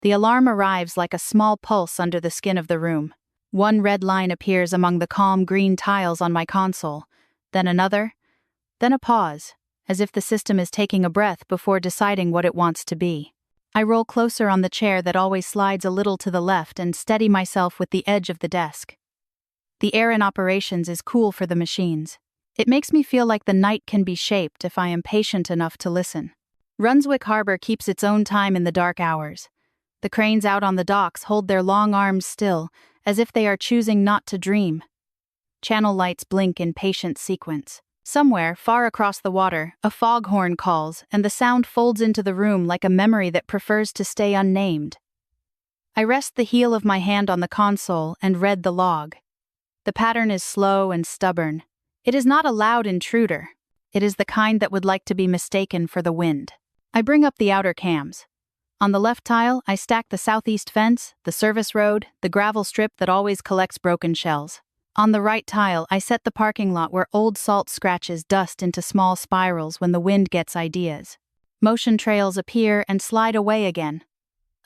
The alarm arrives like a small pulse under the skin of the room. One red line appears among the calm green tiles on my console, then another, then a pause, as if the system is taking a breath before deciding what it wants to be. I roll closer on the chair that always slides a little to the left and steady myself with the edge of the desk. The air in operations is cool for the machines. It makes me feel like the night can be shaped if I am patient enough to listen. Brunswick Harbor keeps its own time in the dark hours. The cranes out on the docks hold their long arms still, as if they are choosing not to dream. Channel lights blink in patient sequence. Somewhere, far across the water, a foghorn calls, and the sound folds into the room like a memory that prefers to stay unnamed. I rest the heel of my hand on the console and read the log. The pattern is slow and stubborn. It is not a loud intruder. It is the kind that would like to be mistaken for the wind. I bring up the outer cams. On the left tile, I stack the southeast fence, the service road, the gravel strip that always collects broken shells. On the right tile, I set the parking lot where old salt scratches dust into small spirals when the wind gets ideas. Motion trails appear and slide away again.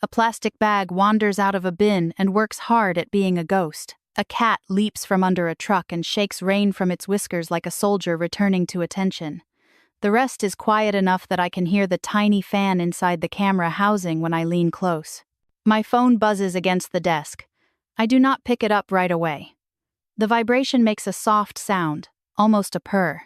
A plastic bag wanders out of a bin and works hard at being a ghost. A cat leaps from under a truck and shakes rain from its whiskers like a soldier returning to attention. The rest is quiet enough that I can hear the tiny fan inside the camera housing when I lean close. My phone buzzes against the desk. I do not pick it up right away. The vibration makes a soft sound, almost a purr.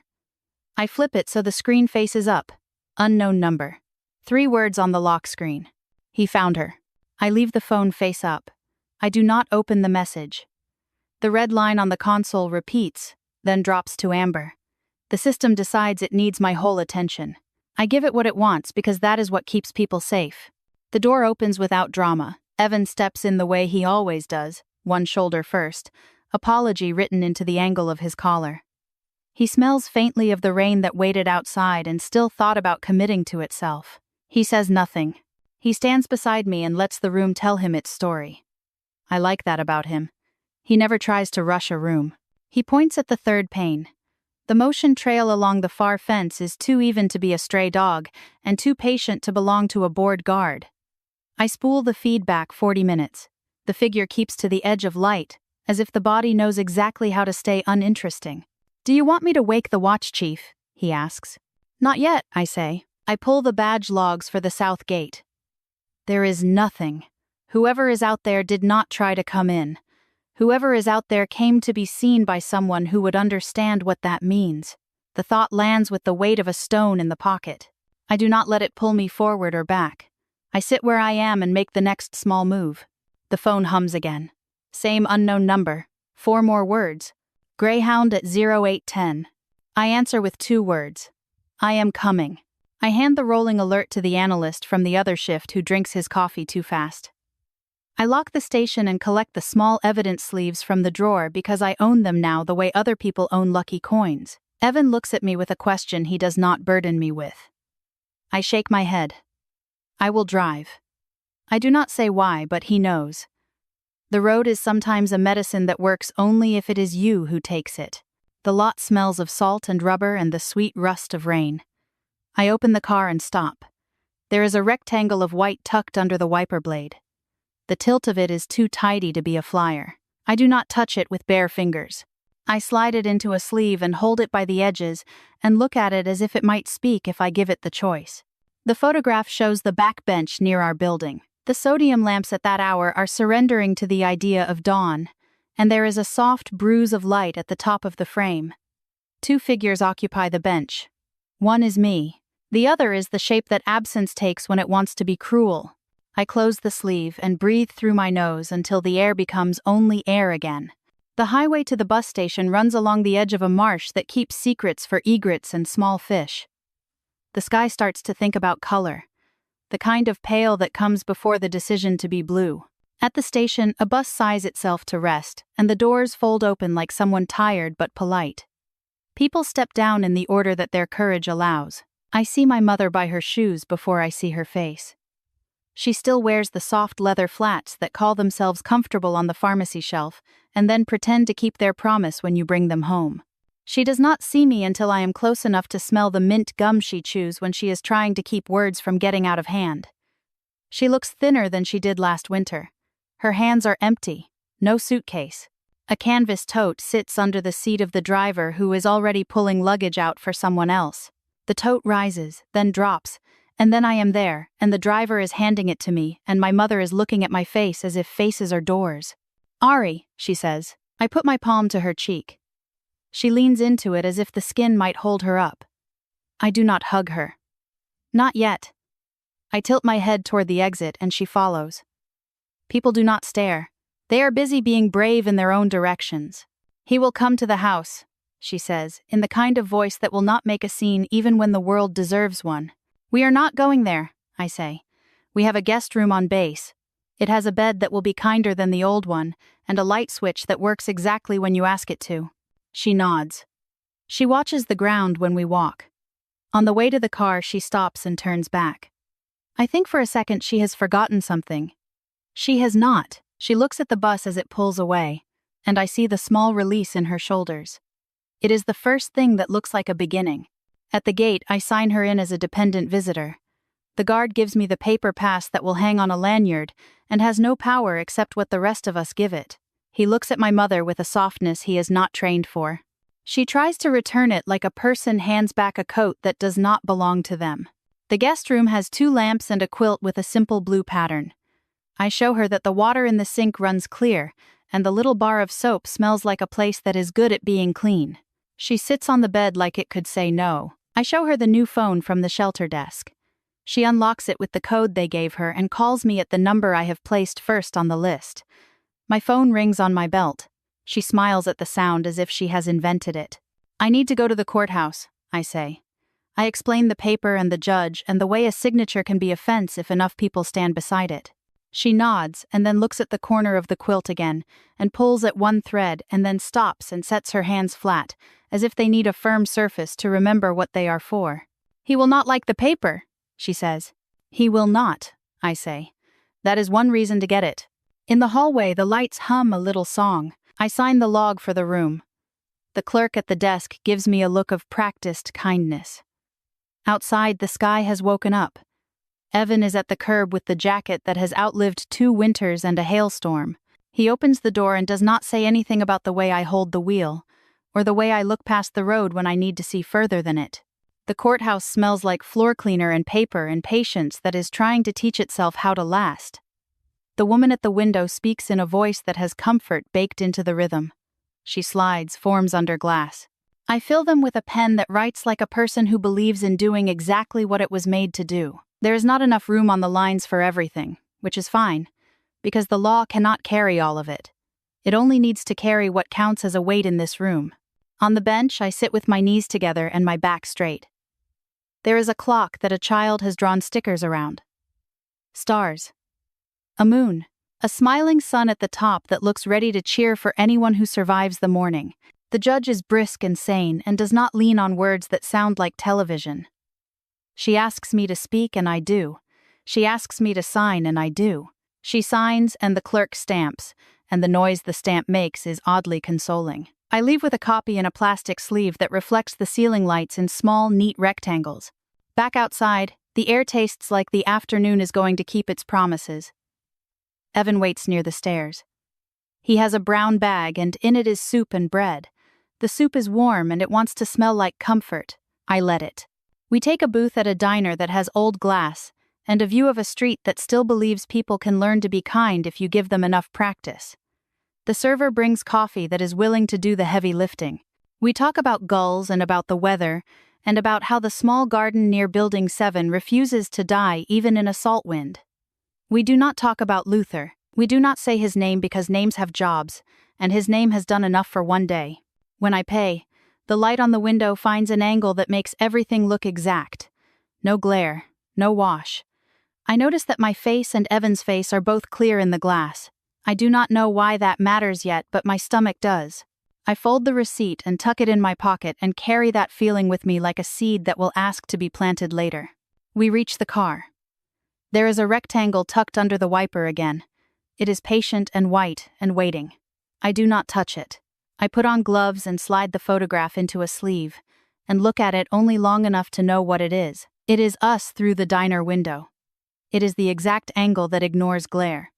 I flip it so the screen faces up. Unknown number. 3 words on the lock screen. He found her. I leave the phone face up. I do not open the message. The red line on the console repeats, then drops to amber. The system decides it needs my whole attention. I give it what it wants because that is what keeps people safe. The door opens without drama. Evan steps in the way he always does, one shoulder first, apology written into the angle of his collar. He smells faintly of the rain that waited outside and still thought about committing to itself. He says nothing. He stands beside me and lets the room tell him its story. I like that about him. He never tries to rush a room. He points at the third pane. The motion trail along the far fence is too even to be a stray dog and too patient to belong to a bored guard. I spool the feed back 40 minutes. The figure keeps to the edge of light, as if the body knows exactly how to stay uninteresting. "Do you want me to wake the watch chief?" he asks. "Not yet," I say. I pull the badge logs for the south gate. There is nothing. Whoever is out there did not try to come in. Whoever is out there came to be seen by someone who would understand what that means. The thought lands with the weight of a stone in the pocket. I do not let it pull me forward or back. I sit where I am and make the next small move. The phone hums again. Same unknown number. 4 more words. Greyhound at 0810. I answer with 2 words. I am coming. I hand the rolling alert to the analyst from the other shift who drinks his coffee too fast. I lock the station and collect the small evidence sleeves from the drawer because I own them now the way other people own lucky coins. Evan looks at me with a question he does not burden me with. I shake my head. I will drive. I do not say why, but he knows. The road is sometimes a medicine that works only if it is you who takes it. The lot smells of salt and rubber and the sweet rust of rain. I open the car and stop. There is a rectangle of white tucked under the wiper blade. The tilt of it is too tidy to be a flyer. I do not touch it with bare fingers. I slide it into a sleeve and hold it by the edges and look at it as if it might speak if I give it the choice. The photograph shows the back bench near our building. The sodium lamps at that hour are surrendering to the idea of dawn, and there is a soft bruise of light at the top of the frame. 2 figures occupy the bench. One is me. The other is the shape that absence takes when it wants to be cruel. I close the sleeve and breathe through my nose until the air becomes only air again. The highway to the bus station runs along the edge of a marsh that keeps secrets for egrets and small fish. The sky starts to think about color. The kind of pale that comes before the decision to be blue. At the station, a bus sighs itself to rest, and the doors fold open like someone tired but polite. People step down in the order that their courage allows. I see my mother by her shoes before I see her face. She still wears the soft leather flats that call themselves comfortable on the pharmacy shelf, and then pretend to keep their promise when you bring them home. She does not see me until I am close enough to smell the mint gum she chews when she is trying to keep words from getting out of hand. She looks thinner than she did last winter. Her hands are empty, no suitcase. A canvas tote sits under the seat of the driver who is already pulling luggage out for someone else. The tote rises, then drops, and then I am there, and the driver is handing it to me, and my mother is looking at my face as if faces are doors. "Ari," she says. I put my palm to her cheek. She leans into it as if the skin might hold her up. I do not hug her. Not yet. I tilt my head toward the exit and she follows. People do not stare. They are busy being brave in their own directions. "He will come to the house," she says, in the kind of voice that will not make a scene even when the world deserves one. "We are not going there," I say. "We have a guest room on base. It has a bed that will be kinder than the old one, and a light switch that works exactly when you ask it to." She nods. She watches the ground when we walk. On the way to the car, she stops and turns back. I think for a second she has forgotten something. She has not. She looks at the bus as it pulls away, and I see the small release in her shoulders. It is the first thing that looks like a beginning. At the gate, I sign her in as a dependent visitor. The guard gives me the paper pass that will hang on a lanyard and has no power except what the rest of us give it. He looks at my mother with a softness he is not trained for. She tries to return it like a person hands back a coat that does not belong to them. The guest room has 2 lamps and a quilt with a simple blue pattern. I show her that the water in the sink runs clear, and the little bar of soap smells like a place that is good at being clean. She sits on the bed like it could say no. I show her the new phone from the shelter desk. She unlocks it with the code they gave her and calls me at the number I have placed first on the list. My phone rings on my belt. She smiles at the sound as if she has invented it. "I need to go to the courthouse," I say. I explain the paper and the judge and the way a signature can be a fence if enough people stand beside it. She nods and then looks at the corner of the quilt again and pulls at one thread and then stops and sets her hands flat, as if they need a firm surface to remember what they are for. "He will not like the paper," she says. "He will not," I say. "That is one reason to get it." In the hallway, the lights hum a little song. I sign the log for the room. The clerk at the desk gives me a look of practiced kindness. Outside, the sky has woken up. Evan is at the curb with the jacket that has outlived 2 winters and a hailstorm. He opens the door and does not say anything about the way I hold the wheel, or the way I look past the road when I need to see further than it. The courthouse smells like floor cleaner and paper and patience that is trying to teach itself how to last. The woman at the window speaks in a voice that has comfort baked into the rhythm. She slides forms under glass. I fill them with a pen that writes like a person who believes in doing exactly what it was made to do. There is not enough room on the lines for everything, which is fine, because the law cannot carry all of it. It only needs to carry what counts as a weight in this room. On the bench, I sit with my knees together and my back straight. There is a clock that a child has drawn stickers around. Stars. A moon. A smiling sun at the top that looks ready to cheer for anyone who survives the morning. The judge is brisk and sane and does not lean on words that sound like television. She asks me to speak and I do. She asks me to sign and I do. She signs and the clerk stamps, and the noise the stamp makes is oddly consoling. I leave with a copy in a plastic sleeve that reflects the ceiling lights in small, neat rectangles. Back outside, the air tastes like the afternoon is going to keep its promises. Evan waits near the stairs. He has a brown bag and in it is soup and bread. The soup is warm and it wants to smell like comfort. I let it. We take a booth at a diner that has old glass and a view of a street that still believes people can learn to be kind if you give them enough practice. The server brings coffee that is willing to do the heavy lifting. We talk about gulls and about the weather and about how the small garden near Building 7 refuses to die even in a salt wind. We do not talk about Luther. We do not say his name because names have jobs, and his name has done enough for one day. When I pay, the light on the window finds an angle that makes everything look exact. No glare, no wash. I notice that my face and Evan's face are both clear in the glass. I do not know why that matters yet, but my stomach does. I fold the receipt and tuck it in my pocket and carry that feeling with me like a seed that will ask to be planted later. We reach the car. There is a rectangle tucked under the wiper again. It is patient and white and waiting. I do not touch it. I put on gloves and slide the photograph into a sleeve, and look at it only long enough to know what it is. It is us through the diner window. It is the exact angle that ignores glare.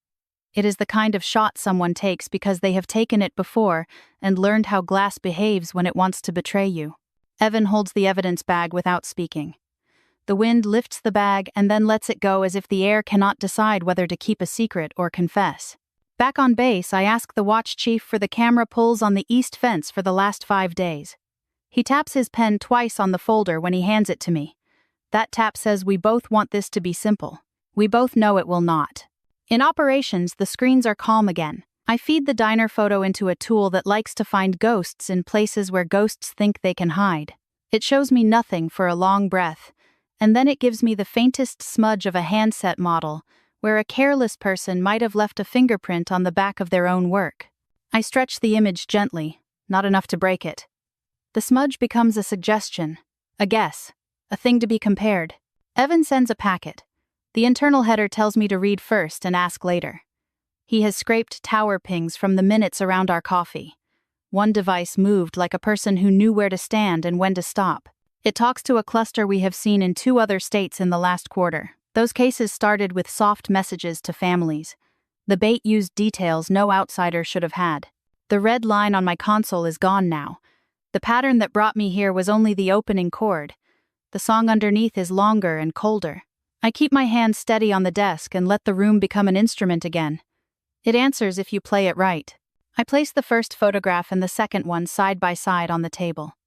It is the kind of shot someone takes because they have taken it before and learned how glass behaves when it wants to betray you. Evan holds the evidence bag without speaking. The wind lifts the bag and then lets it go as if the air cannot decide whether to keep a secret or confess. Back on base, I ask the watch chief for the camera pulls on the east fence for the last 5 days. He taps his pen twice on the folder when he hands it to me. That tap says we both want this to be simple. We both know it will not. In operations, the screens are calm again. I feed the diner photo into a tool that likes to find ghosts in places where ghosts think they can hide. It shows me nothing for a long breath, and then it gives me the faintest smudge of a handset model, where a careless person might have left a fingerprint on the back of their own work. I stretch the image gently, not enough to break it. The smudge becomes a suggestion, a guess, a thing to be compared. Evan sends a packet. The internal header tells me to read first and ask later. He has scraped tower pings from the minutes around our coffee. One device moved like a person who knew where to stand and when to stop. It talks to a cluster we have seen in 2 other states in the last quarter. Those cases started with soft messages to families. The bait used details no outsider should have had. The red line on my console is gone now. The pattern that brought me here was only the opening chord. The song underneath is longer and colder. I keep my hand steady on the desk and let the room become an instrument again. It answers if you play it right. I place the first photograph and the second one side by side on the table.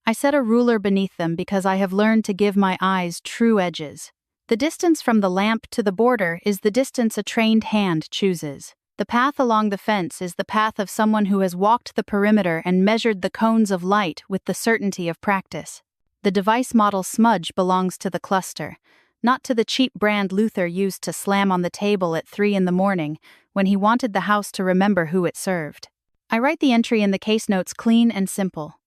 I set a ruler beneath them because I have learned to give my eyes true edges. The distance from the lamp to the border is the distance a trained hand chooses. The path along the fence is the path of someone who has walked the perimeter and measured the cones of light with the certainty of practice. The device model smudge belongs to the cluster, not to the cheap brand Luther used to slam on the table at 3 a.m. when he wanted the house to remember who it served. I write the entry in the case notes clean and simple.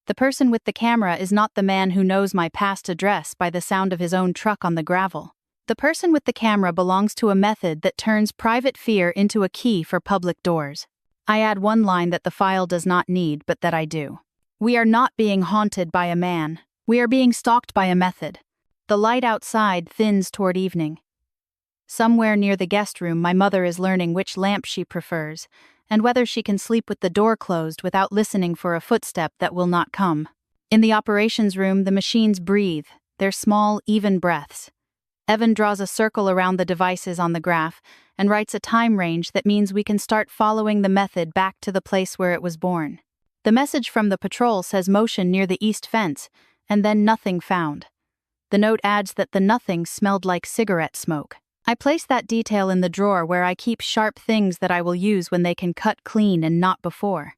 The person with the camera is not the man who knows my past address by the sound of his own truck on the gravel. The person with the camera belongs to a method that turns private fear into a key for public doors. I add one line that the file does not need, but that I do. We are not being haunted by a man. We are being stalked by a method. The light outside thins toward evening. Somewhere near the guest room, my mother is learning which lamp she prefers, and whether she can sleep with the door closed without listening for a footstep that will not come. In the operations room, the machines breathe, their small, even breaths. Evan draws a circle around the devices on the graph and writes a time range that means we can start following the method back to the place where it was born. The message from the patrol says motion near the east fence, and then nothing found. The note adds that the nothing smelled like cigarette smoke. I place that detail in the drawer where I keep sharp things that I will use when they can cut clean and not before.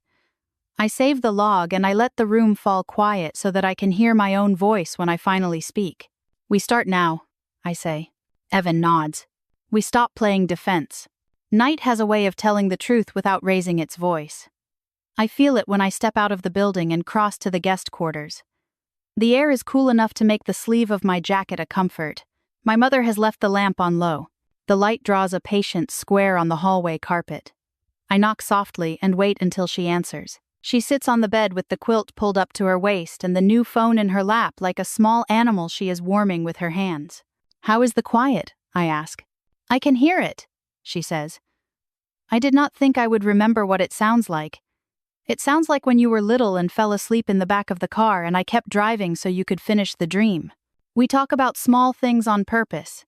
I save the log and I let the room fall quiet so that I can hear my own voice when I finally speak. We start now, I say. Evan nods. We stop playing defense. Night has a way of telling the truth without raising its voice. I feel it when I step out of the building and cross to the guest quarters. The air is cool enough to make the sleeve of my jacket a comfort. My mother has left the lamp on low. The light draws a patient square on the hallway carpet. I knock softly and wait until she answers. She sits on the bed with the quilt pulled up to her waist and the new phone in her lap like a small animal she is warming with her hands. How is the quiet? I ask. I can hear it, she says. I did not think I would remember what it sounds like. It sounds like when you were little and fell asleep in the back of the car and I kept driving so you could finish the dream. We talk about small things on purpose.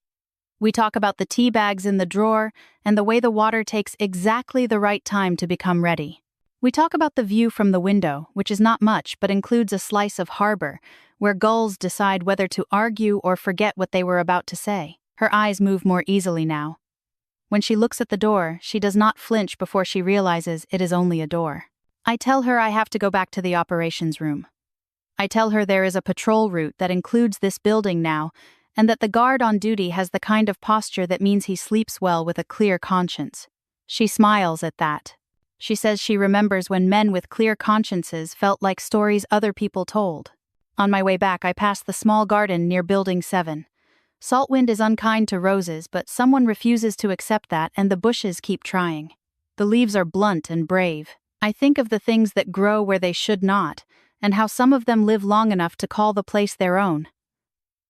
We talk about the tea bags in the drawer and the way the water takes exactly the right time to become ready. We talk about the view from the window, which is not much but includes a slice of harbor, where gulls decide whether to argue or forget what they were about to say. Her eyes move more easily now. When she looks at the door, she does not flinch before she realizes it is only a door. I tell her I have to go back to the operations room. I tell her there is a patrol route that includes this building now, and that the guard on duty has the kind of posture that means he sleeps well with a clear conscience. She smiles at that. She says she remembers when men with clear consciences felt like stories other people told. On my way back, I pass the small garden near Building 7. Saltwind is unkind to roses, but someone refuses to accept that and the bushes keep trying. The leaves are blunt and brave. I think of the things that grow where they should not, and how some of them live long enough to call the place their own.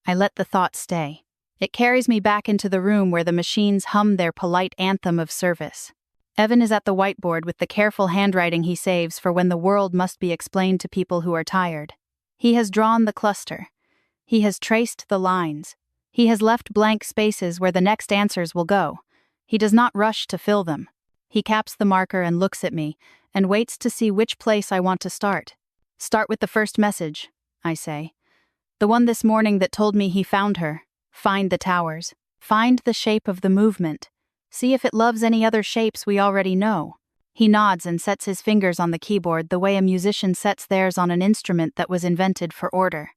I let the thought stay. It carries me back into the room where the machines hum their polite anthem of service. Evan is at the whiteboard with the careful handwriting he saves for when the world must be explained to people who are tired. He has drawn the cluster. He has traced the lines. He has left blank spaces where the next answers will go. He does not rush to fill them. He caps the marker and looks at me, and waits to see which place I want to start. Start with the first message, I say. The one this morning that told me he found her. Find the towers. Find the shape of the movement. See if it loves any other shapes we already know. He nods and sets his fingers on the keyboard the way a musician sets theirs on an instrument that was invented for order.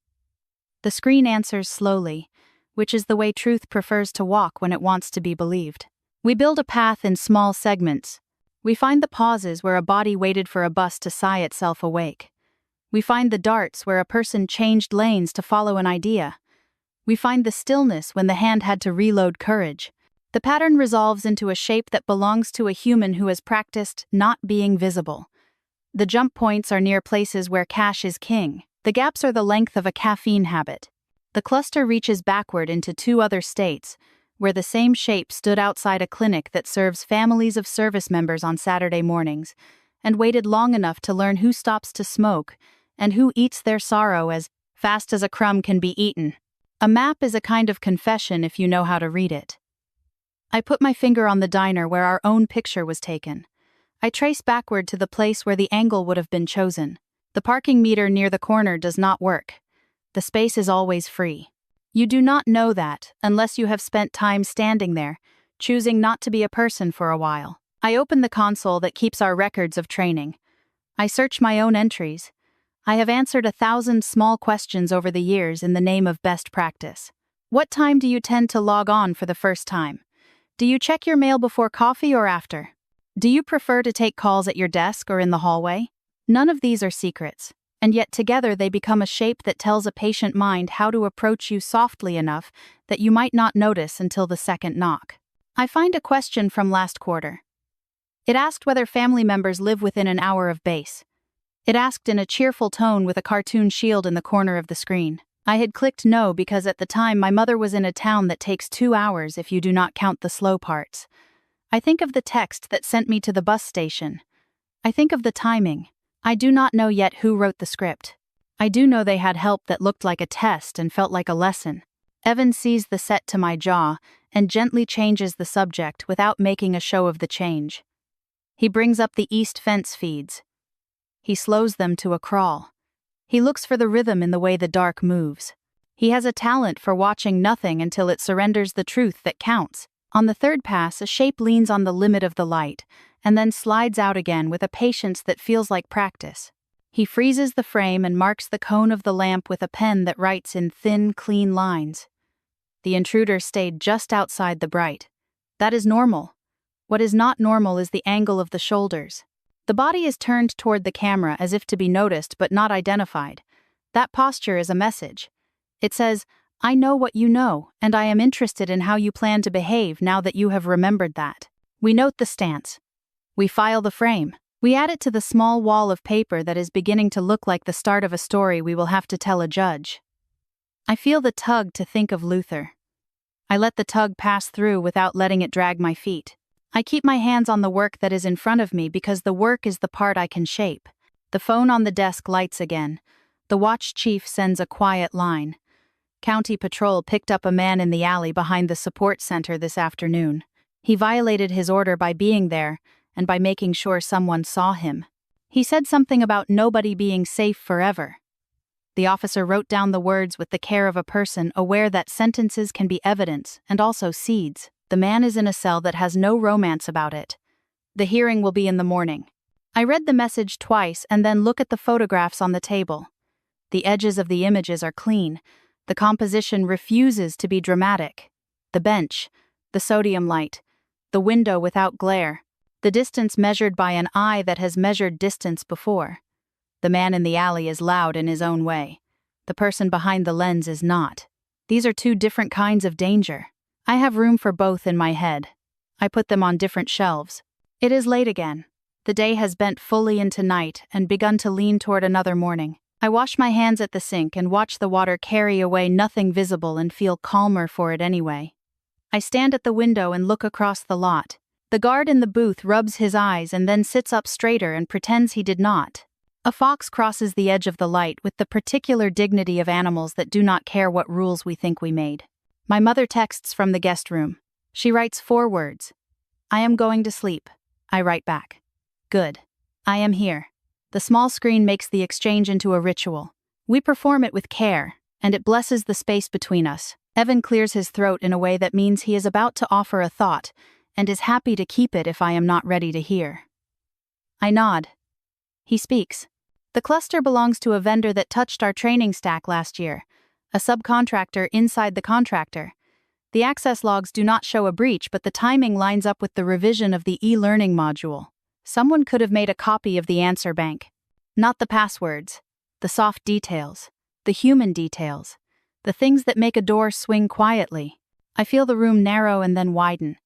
The screen answers slowly, which is the way truth prefers to walk when it wants to be believed. We build a path in small segments. We find the pauses where a body waited for a bus to sigh itself awake. We find the darts where a person changed lanes to follow an idea. We find the stillness when the hand had to reload courage. The pattern resolves into a shape that belongs to a human who has practiced not being visible. The jump points are near places where cash is king. The gaps are the length of a caffeine habit. The cluster reaches backward into two other states, where the same shape stood outside a clinic that serves families of service members on Saturday mornings, and waited long enough to learn who stops to smoke and who eats their sorrow as fast as a crumb can be eaten. A map is a kind of confession if you know how to read it. I put my finger on the diner where our own picture was taken. I trace backward to the place where the angle would have been chosen. The parking meter near the corner does not work. The space is always free. You do not know that unless you have spent time standing there, choosing not to be a person for a while. I open the console that keeps our records of training. I search my own entries. I have answered 1,000 small questions over the years in the name of best practice. What time do you tend to log on for the first time? Do you check your mail before coffee or after? Do you prefer to take calls at your desk or in the hallway? None of these are secrets, and yet together they become a shape that tells a patient mind how to approach you softly enough that you might not notice until the second knock. I find a question from last quarter. It asked whether family members live within an hour of base. It asked in a cheerful tone with a cartoon shield in the corner of the screen. I had clicked no because at the time my mother was in a town that takes 2 hours if you do not count the slow parts. I think of the text that sent me to the bus station. I think of the timing. I do not know yet who wrote the script. I do know they had help that looked like a test and felt like a lesson. Evan sees the set to my jaw and gently changes the subject without making a show of the change. He brings up the east fence feeds. He slows them to a crawl. He looks for the rhythm in the way the dark moves. He has a talent for watching nothing until it surrenders the truth that counts. On the third pass, a shape leans on the limit of the light, and then slides out again with a patience that feels like practice. He freezes the frame and marks the cone of the lamp with a pen that writes in thin, clean lines. The intruder stayed just outside the bright. That is normal. What is not normal is the angle of the shoulders. The body is turned toward the camera as if to be noticed but not identified. That posture is a message. It says, I know what you know, and I am interested in how you plan to behave now that you have remembered that. We note the stance. We file the frame. We add it to the small wall of paper that is beginning to look like the start of a story we will have to tell a judge. I feel the tug to think of Luther. I let the tug pass through without letting it drag my feet. I keep my hands on the work that is in front of me because the work is the part I can shape. The phone on the desk lights again. The watch chief sends a quiet line. County Patrol picked up a man in the alley behind the support center this afternoon. He violated his order by being there and by making sure someone saw him. He said something about nobody being safe forever. The officer wrote down the words with the care of a person aware that sentences can be evidence and also seeds. The man is in a cell that has no romance about it. The hearing will be in the morning. I read the message twice and then look at the photographs on the table. The edges of the images are clean. The composition refuses to be dramatic. The bench, the sodium light, the window without glare, the distance measured by an eye that has measured distance before. The man in the alley is loud in his own way. The person behind the lens is not. These are two different kinds of danger. I have room for both in my head. I put them on different shelves. It is late again. The day has bent fully into night and begun to lean toward another morning. I wash my hands at the sink and watch the water carry away nothing visible and feel calmer for it anyway. I stand at the window and look across the lot. The guard in the booth rubs his eyes and then sits up straighter and pretends he did not. A fox crosses the edge of the light with the particular dignity of animals that do not care what rules we think we made. My mother texts from the guest room. She writes 4 words. I am going to sleep. I write back. Good. I am here. The small screen makes the exchange into a ritual. We perform it with care, and it blesses the space between us. Evan clears his throat in a way that means he is about to offer a thought, and is happy to keep it if I am not ready to hear. I nod. He speaks. The cluster belongs to a vendor that touched our training stack last year, a subcontractor inside the contractor. The access logs do not show a breach, but the timing lines up with the revision of the e-learning module. Someone could have made a copy of the answer bank. Not the passwords, the soft details, the human details, the things that make a door swing quietly. I feel the room narrow and then widen.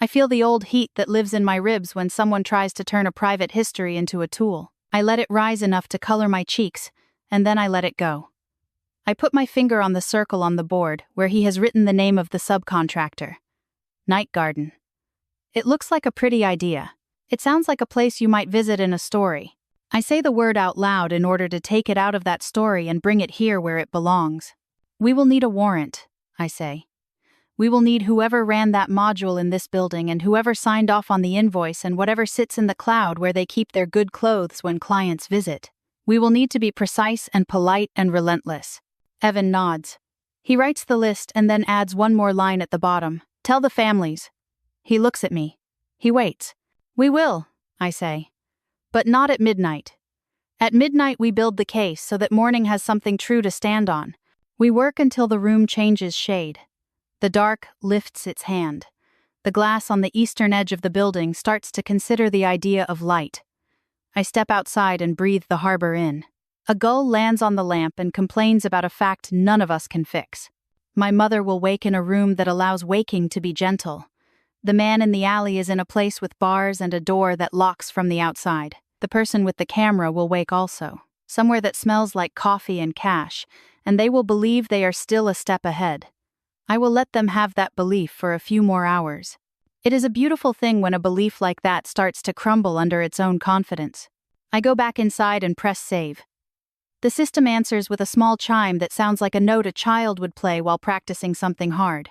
I feel the old heat that lives in my ribs when someone tries to turn a private history into a tool. I let it rise enough to color my cheeks, and then I let it go. I put my finger on the circle on the board where he has written the name of the subcontractor. Night Garden. It looks like a pretty idea. It sounds like a place you might visit in a story. I say the word out loud in order to take it out of that story and bring it here where it belongs. We will need a warrant, I say. We will need whoever ran that module in this building and whoever signed off on the invoice and whatever sits in the cloud where they keep their good clothes when clients visit. We will need to be precise and polite and relentless. Evan nods. He writes the list and then adds one more line at the bottom. Tell the families. He looks at me. He waits. We will, I say. But not at midnight. At midnight we build the case so that morning has something true to stand on. We work until the room changes shade. The dark lifts its hand. The glass on the eastern edge of the building starts to consider the idea of light. I step outside and breathe the harbor in. A gull lands on the lamp and complains about a fact none of us can fix. My mother will wake in a room that allows waking to be gentle. The man in the alley is in a place with bars and a door that locks from the outside. The person with the camera will wake also, somewhere that smells like coffee and cash, and they will believe they are still a step ahead. I will let them have that belief for a few more hours. It is a beautiful thing when a belief like that starts to crumble under its own confidence. I go back inside and press save. The system answers with a small chime that sounds like a note a child would play while practicing something hard.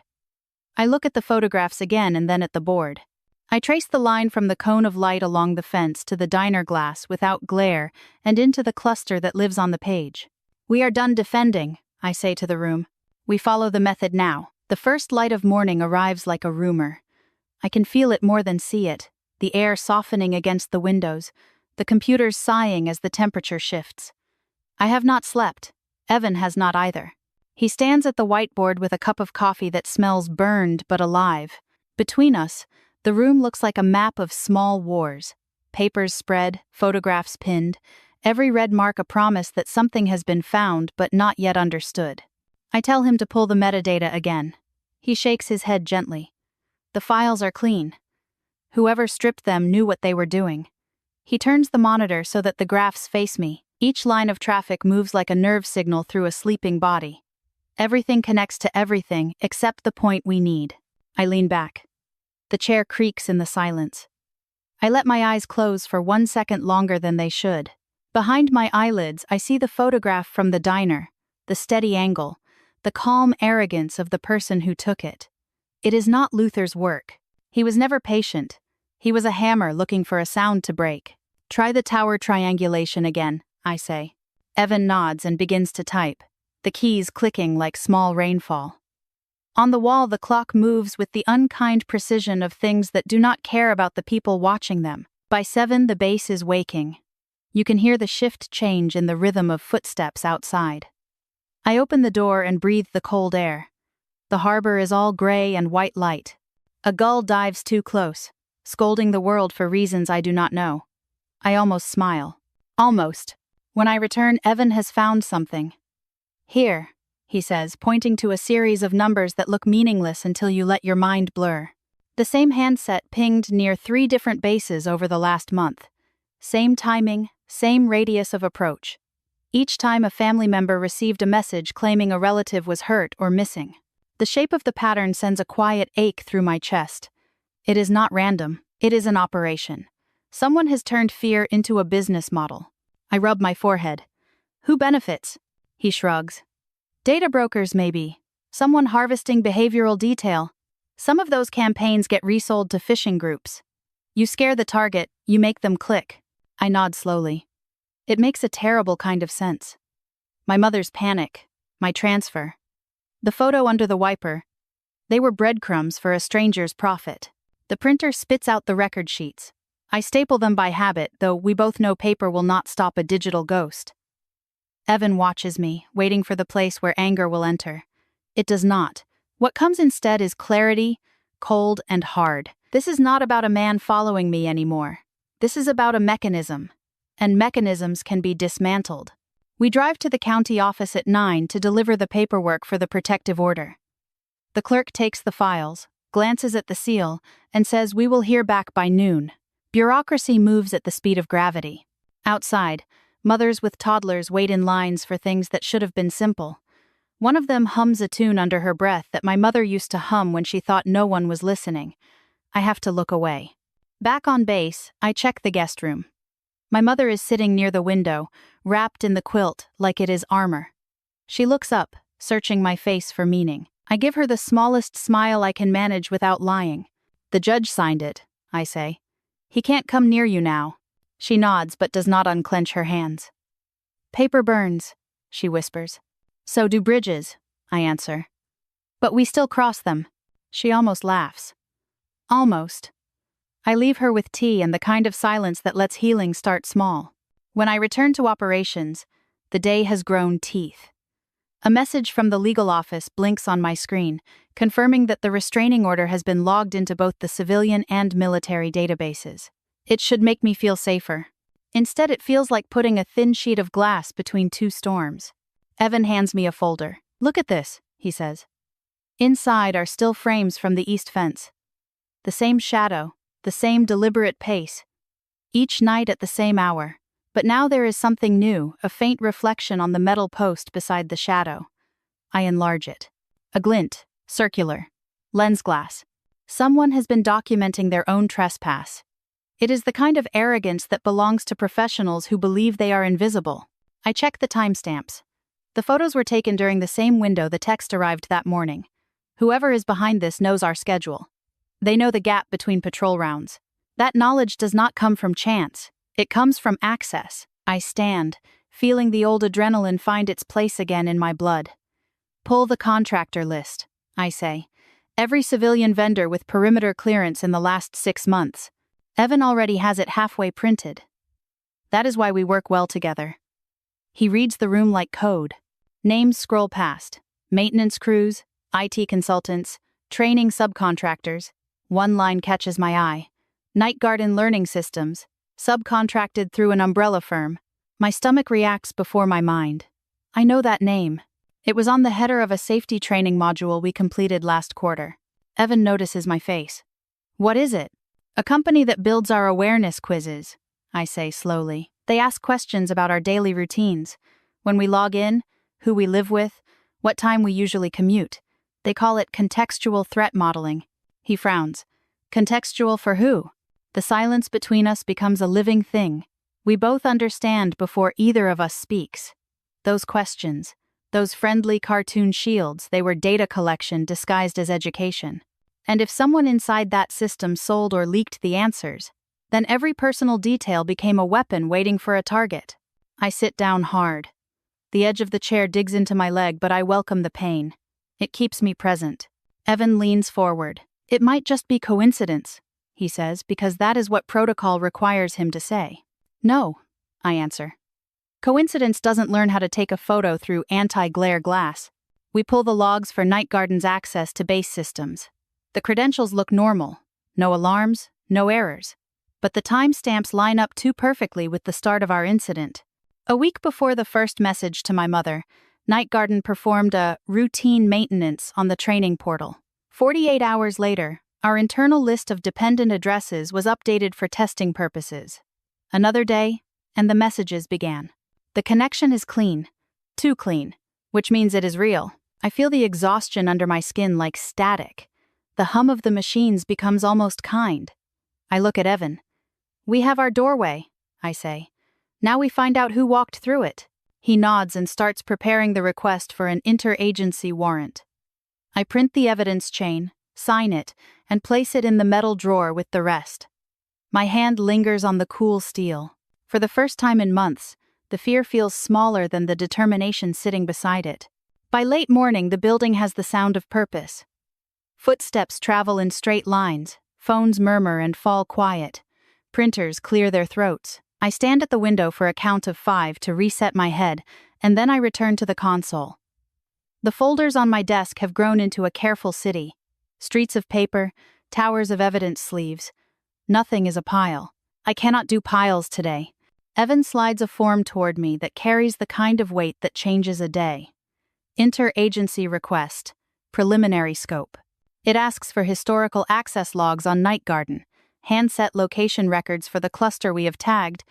I look at the photographs again and then at the board. I trace the line from the cone of light along the fence to the diner glass without glare and into the cluster that lives on the page. We are done defending, I say to the room. We follow the method now. The first light of morning arrives like a rumor. I can feel it more than see it, the air softening against the windows, the computers sighing as the temperature shifts. I have not slept. Evan has not either. He stands at the whiteboard with a cup of coffee that smells burned but alive. Between us, the room looks like a map of small wars. Papers spread, photographs pinned, every red mark a promise that something has been found but not yet understood. I tell him to pull the metadata again. He shakes his head gently. The files are clean. Whoever stripped them knew what they were doing. He turns the monitor so that the graphs face me. Each line of traffic moves like a nerve signal through a sleeping body. Everything connects to everything except the point we need. I lean back. The chair creaks in the silence. I let my eyes close for 1 second longer than they should. Behind my eyelids, I see the photograph from the diner, the steady angle, the calm arrogance of the person who took it. It is not Luther's work. He was never patient. He was a hammer looking for a sound to break. Try the tower triangulation again, I say. Evan nods and begins to type, the keys clicking like small rainfall. On the wall, the clock moves with the unkind precision of things that do not care about the people watching them. By 7, the base is waking. You can hear the shift change in the rhythm of footsteps outside. I open the door and breathe the cold air. The harbor is all gray and white light. A gull dives too close, scolding the world for reasons I do not know. I almost smile. Almost. When I return, Evan has found something. Here, he says, pointing to a series of numbers that look meaningless until you let your mind blur. The same handset pinged near 3 different bases over the last month. Same timing, same radius of approach. Each time a family member received a message claiming a relative was hurt or missing. The shape of the pattern sends a quiet ache through my chest. It is not random, it is an operation. Someone has turned fear into a business model. I rub my forehead. Who benefits? He shrugs. Data brokers, maybe. Someone harvesting behavioral detail. Some of those campaigns get resold to phishing groups. You scare the target, you make them click. I nod slowly. It makes a terrible kind of sense. My mother's panic. My transfer. The photo under the wiper. They were breadcrumbs for a stranger's profit. The printer spits out the record sheets. I staple them by habit, though we both know paper will not stop a digital ghost. Evan watches me, waiting for the place where anger will enter. It does not. What comes instead is clarity, cold and hard. This is not about a man following me anymore. This is about a mechanism. And mechanisms can be dismantled. We drive to the county office at 9 to deliver the paperwork for the protective order. The clerk takes the files, glances at the seal, and says we will hear back by noon. Bureaucracy moves at the speed of gravity. Outside, mothers with toddlers wait in lines for things that should have been simple. One of them hums a tune under her breath that my mother used to hum when she thought no one was listening. I have to look away. Back on base, I check the guest room. My mother is sitting near the window, wrapped in the quilt like it is armor. She looks up, searching my face for meaning. I give her the smallest smile I can manage without lying. The judge signed it, I say. He can't come near you now. She nods but does not unclench her hands. Paper burns, she whispers. So do bridges, I answer. But we still cross them. She almost laughs. Almost. I leave her with tea and the kind of silence that lets healing start small. When I return to operations, the day has grown teeth. A message from the legal office blinks on my screen, confirming that the restraining order has been logged into both the civilian and military databases. It should make me feel safer. Instead, it feels like putting a thin sheet of glass between two storms. Evan hands me a folder. Look at this, he says. Inside are still frames from the east fence. The same shadow, the same deliberate pace. Each night at the same hour. But now there is something new, a faint reflection on the metal post beside the shadow. I enlarge it. A glint, circular. Lens glass. Someone has been documenting their own trespass. It is the kind of arrogance that belongs to professionals who believe they are invisible. I check the timestamps. The photos were taken during the same window the text arrived that morning. Whoever is behind this knows our schedule. They know the gap between patrol rounds. That knowledge does not come from chance. It comes from access. I stand, feeling the old adrenaline find its place again in my blood. Pull the contractor list, I say. Every civilian vendor with perimeter clearance in the last 6 months. Evan already has it halfway printed. That is why we work well together. He reads the room like code. Names scroll past. Maintenance crews, IT consultants, training subcontractors. One line catches my eye. Night Garden Learning Systems, subcontracted through an umbrella firm. My stomach reacts before my mind. I know that name. It was on the header of a safety training module we completed last quarter. Evan notices my face. What is it? A company that builds our awareness quizzes, I say slowly. They ask questions about our daily routines. When we log in, who we live with, what time we usually commute. They call it contextual threat modeling. He frowns. Contextual for who? The silence between us becomes a living thing. We both understand before either of us speaks. Those questions, those friendly cartoon shields, they were data collection disguised as education. And if someone inside that system sold or leaked the answers, then every personal detail became a weapon waiting for a target. I sit down hard. The edge of the chair digs into my leg, but I welcome the pain. It keeps me present. Evan leans forward. It might just be coincidence, he says, because that is what protocol requires him to say. No, I answer. Coincidence doesn't learn how to take a photo through anti-glare glass. We pull the logs for Night Garden's access to base systems. The credentials look normal. No alarms, no errors. But the timestamps line up too perfectly with the start of our incident. A week before the first message to my mother, Night Garden performed a routine maintenance on the training portal. 48 hours later, our internal list of dependent addresses was updated for testing purposes. Another day, and the messages began. The connection is clean. Too clean. Which means it is real. I feel the exhaustion under my skin like static. The hum of the machines becomes almost kind. I look at Evan. We have our doorway, I say. Now we find out who walked through it. He nods and starts preparing the request for an interagency warrant. I print the evidence chain, sign it, and place it in the metal drawer with the rest. My hand lingers on the cool steel. For the first time in months, the fear feels smaller than the determination sitting beside it. By late morning, the building has the sound of purpose. Footsteps travel in straight lines, phones murmur and fall quiet. Printers clear their throats. I stand at the window for a count of 5 to reset my head, and then I return to the console. The folders on my desk have grown into a careful city. Streets of paper, towers of evidence sleeves. Nothing is a pile. I cannot do piles today. Evan slides a form toward me that carries the kind of weight that changes a day. Interagency request. Preliminary scope. It asks for historical access logs on Night Garden, handset location records for the cluster we have tagged,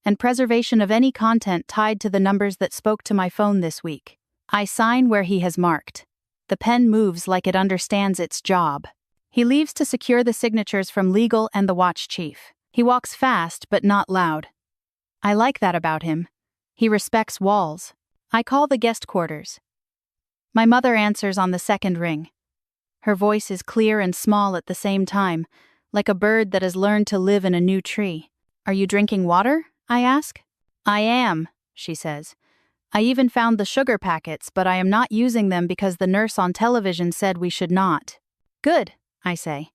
and preservation of any content tied to the numbers that spoke to my phone this week. I sign where he has marked. The pen moves like it understands its job. He leaves to secure the signatures from legal and the watch chief. He walks fast but not loud. I like that about him. He respects walls. I call the guest quarters. My mother answers on the second ring. Her voice is clear and small at the same time, like a bird that has learned to live in a new tree. Are you drinking water? I ask. I am, she says. I even found the sugar packets, but I am not using them because the nurse on television said we should not. Good, I say.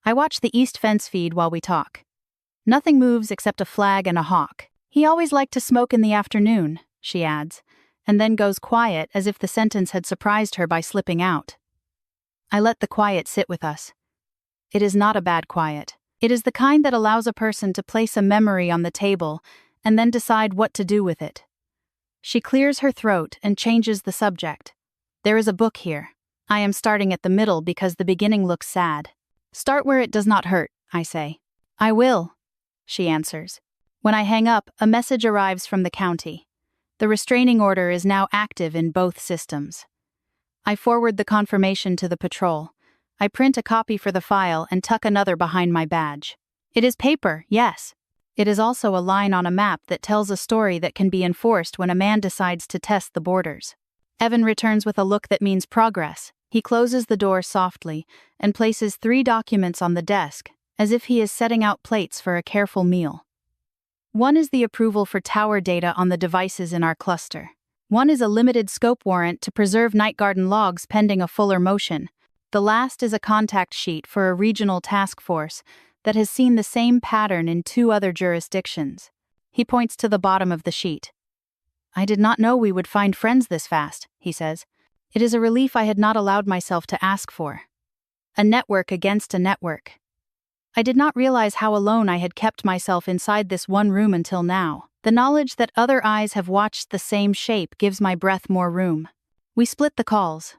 I watch the east fence feed while we talk. Nothing moves except a flag and a hawk. He always liked to smoke in the afternoon, she adds, and then goes quiet as if the sentence had surprised her by slipping out. I let the quiet sit with us. It is not a bad quiet. It is the kind that allows a person to place a memory on the table and then decide what to do with it. She clears her throat and changes the subject. There is a book here. I am starting at the middle because the beginning looks sad. Start where it does not hurt, I say. I will, she answers. When I hang up, a message arrives from the county. The restraining order is now active in both systems. I forward the confirmation to the patrol. I print a copy for the file and tuck another behind my badge. It is paper, yes. It is also a line on a map that tells a story that can be enforced when a man decides to test the borders. Evan returns with a look that means progress. He closes the door softly and places 3 documents on the desk, as if he is setting out plates for a careful meal. One is the approval for tower data on the devices in our cluster. One is a limited scope warrant to preserve Night Garden logs pending a fuller motion. The last is a contact sheet for a regional task force that has seen the same pattern in 2 other jurisdictions. He points to the bottom of the sheet. I did not know we would find friends this fast, he says. It is a relief I had not allowed myself to ask for. A network against a network. I did not realize how alone I had kept myself inside this one room until now. The knowledge that other eyes have watched the same shape gives my breath more room. We split the calls.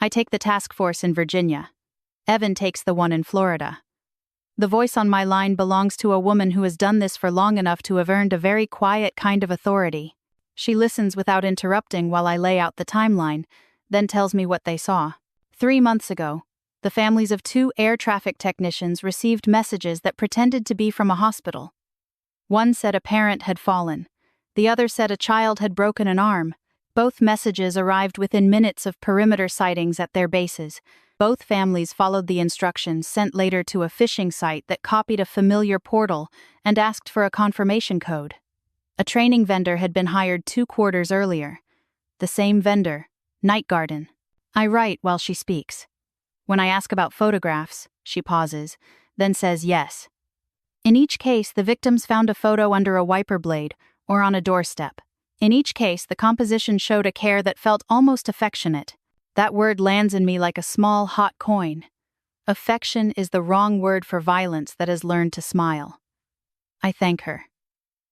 I take the task force in Virginia. Evan takes the one in Florida. The voice on my line belongs to a woman who has done this for long enough to have earned a very quiet kind of authority. She listens without interrupting while I lay out the timeline, then tells me what they saw. 3 months ago, the families of 2 air traffic technicians received messages that pretended to be from a hospital. One said a parent had fallen. The other said a child had broken an arm. Both messages arrived within minutes of perimeter sightings at their bases. Both families followed the instructions sent later to a phishing site that copied a familiar portal and asked for a confirmation code. A training vendor had been hired 2 quarters earlier. The same vendor, Night Garden. I write while she speaks. When I ask about photographs, she pauses, then says yes. In each case, the victims found a photo under a wiper blade or on a doorstep. In each case, the composition showed a care that felt almost affectionate. That word lands in me like a small, hot coin. Affection is the wrong word for violence that has learned to smile. I thank her.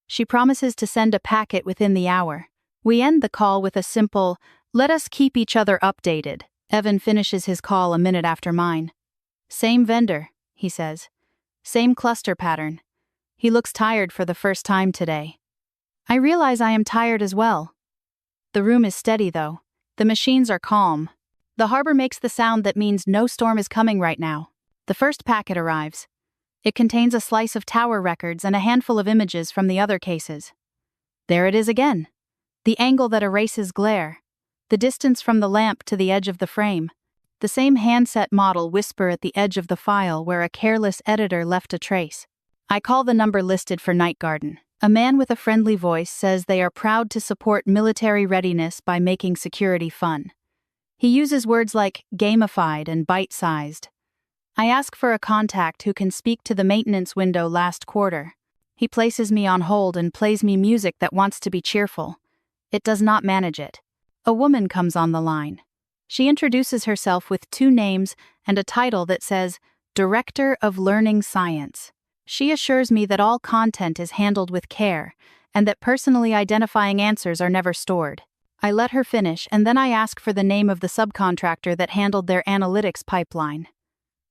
She promises to send a packet within the hour. We end the call with a simple, "Let us keep each other updated." Evan finishes his call a minute after mine. Same vendor, he says. Same cluster pattern. He looks tired for the first time today. I realize I am tired as well. The room is steady though. The machines are calm. The harbor makes the sound that means no storm is coming right now. The first packet arrives. It contains a slice of tower records and a handful of images from the other cases. There it is again. The angle that erases glare. The distance from the lamp to the edge of the frame. The same handset model whisper at the edge of the file where a careless editor left a trace. I call the number listed for Night Garden. A man with a friendly voice says they are proud to support military readiness by making security fun. He uses words like gamified and bite-sized. I ask for a contact who can speak to the maintenance window last quarter. He places me on hold and plays me music that wants to be cheerful. It does not manage it. A woman comes on the line. She introduces herself with 2 names and a title that says, Director of Learning Science. She assures me that all content is handled with care and that personally identifying answers are never stored. I let her finish and then I ask for the name of the subcontractor that handled their analytics pipeline.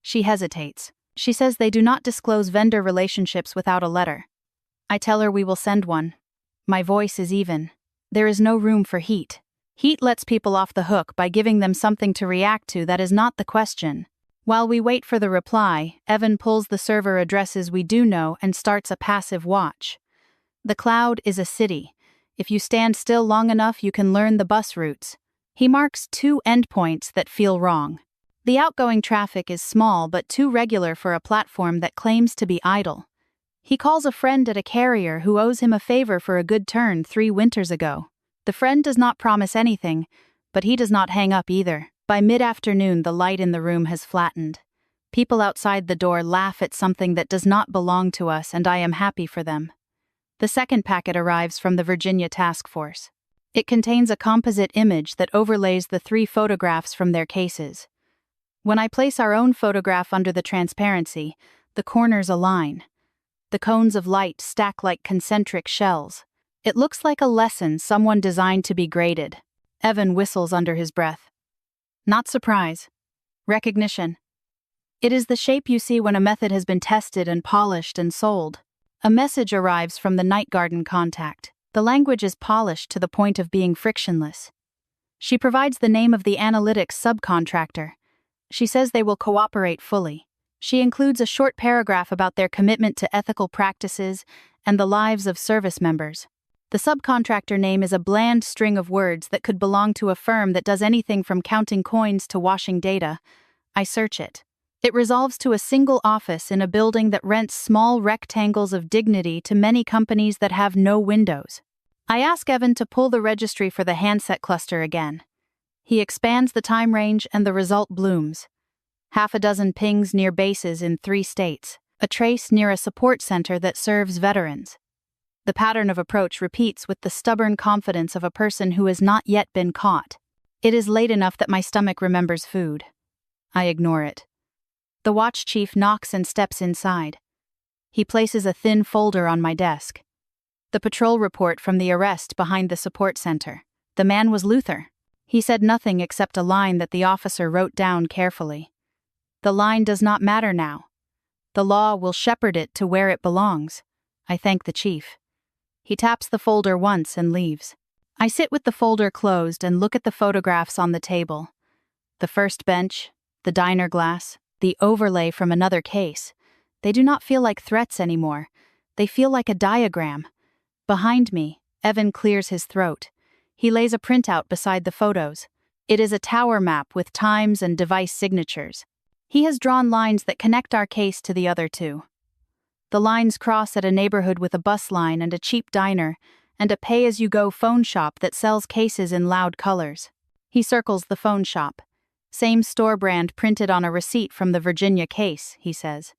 She hesitates. She says they do not disclose vendor relationships without a letter. I tell her we will send one. My voice is even. There is no room for heat. Heat lets people off the hook by giving them something to react to that is not the question. While we wait for the reply, Evan pulls the server addresses we do know and starts a passive watch. The cloud is a city. If you stand still long enough, you can learn the bus routes. He marks 2 endpoints that feel wrong. The outgoing traffic is small but too regular for a platform that claims to be idle. He calls a friend at a carrier who owes him a favor for a good turn 3 winters ago. The friend does not promise anything, but he does not hang up either. By mid-afternoon, the light in the room has flattened. People outside the door laugh at something that does not belong to us, and I am happy for them. The second packet arrives from the Virginia Task Force. It contains a composite image that overlays the 3 photographs from their cases. When I place our own photograph under the transparency, the corners align. The cones of light stack like concentric shells. It looks like a lesson someone designed to be graded. Evan whistles under his breath. Not surprise. Recognition. It is the shape you see when a method has been tested and polished and sold. A message arrives from the Night Garden contact. The language is polished to the point of being frictionless. She provides the name of the analytics subcontractor. She says they will cooperate fully. She includes a short paragraph about their commitment to ethical practices and the lives of service members. The subcontractor name is a bland string of words that could belong to a firm that does anything from counting coins to washing data. I search it. It resolves to a single office in a building that rents small rectangles of dignity to many companies that have no windows. I ask Evan to pull the registry for the handset cluster again. He expands the time range and the result blooms. 6 pings near bases in 3 states. A trace near a support center that serves veterans. The pattern of approach repeats with the stubborn confidence of a person who has not yet been caught. It is late enough that my stomach remembers food. I ignore it. The watch chief knocks and steps inside. He places a thin folder on my desk. The patrol report from the arrest behind the support center. The man was Luther. He said nothing except a line that the officer wrote down carefully. The line does not matter now. The law will shepherd it to where it belongs. I thank the chief. He taps the folder once and leaves. I sit with the folder closed and look at the photographs on the table. The first bench, the diner glass, the overlay from another case. They do not feel like threats anymore. They feel like a diagram. Behind me, Evan clears his throat. He lays a printout beside the photos. It is a tower map with times and device signatures. He has drawn lines that connect our case to the other 2. The lines cross at a neighborhood with a bus line and a cheap diner, and a pay-as-you-go phone shop that sells cases in loud colors. He circles the phone shop. Same store brand printed on a receipt from the Virginia case, he says.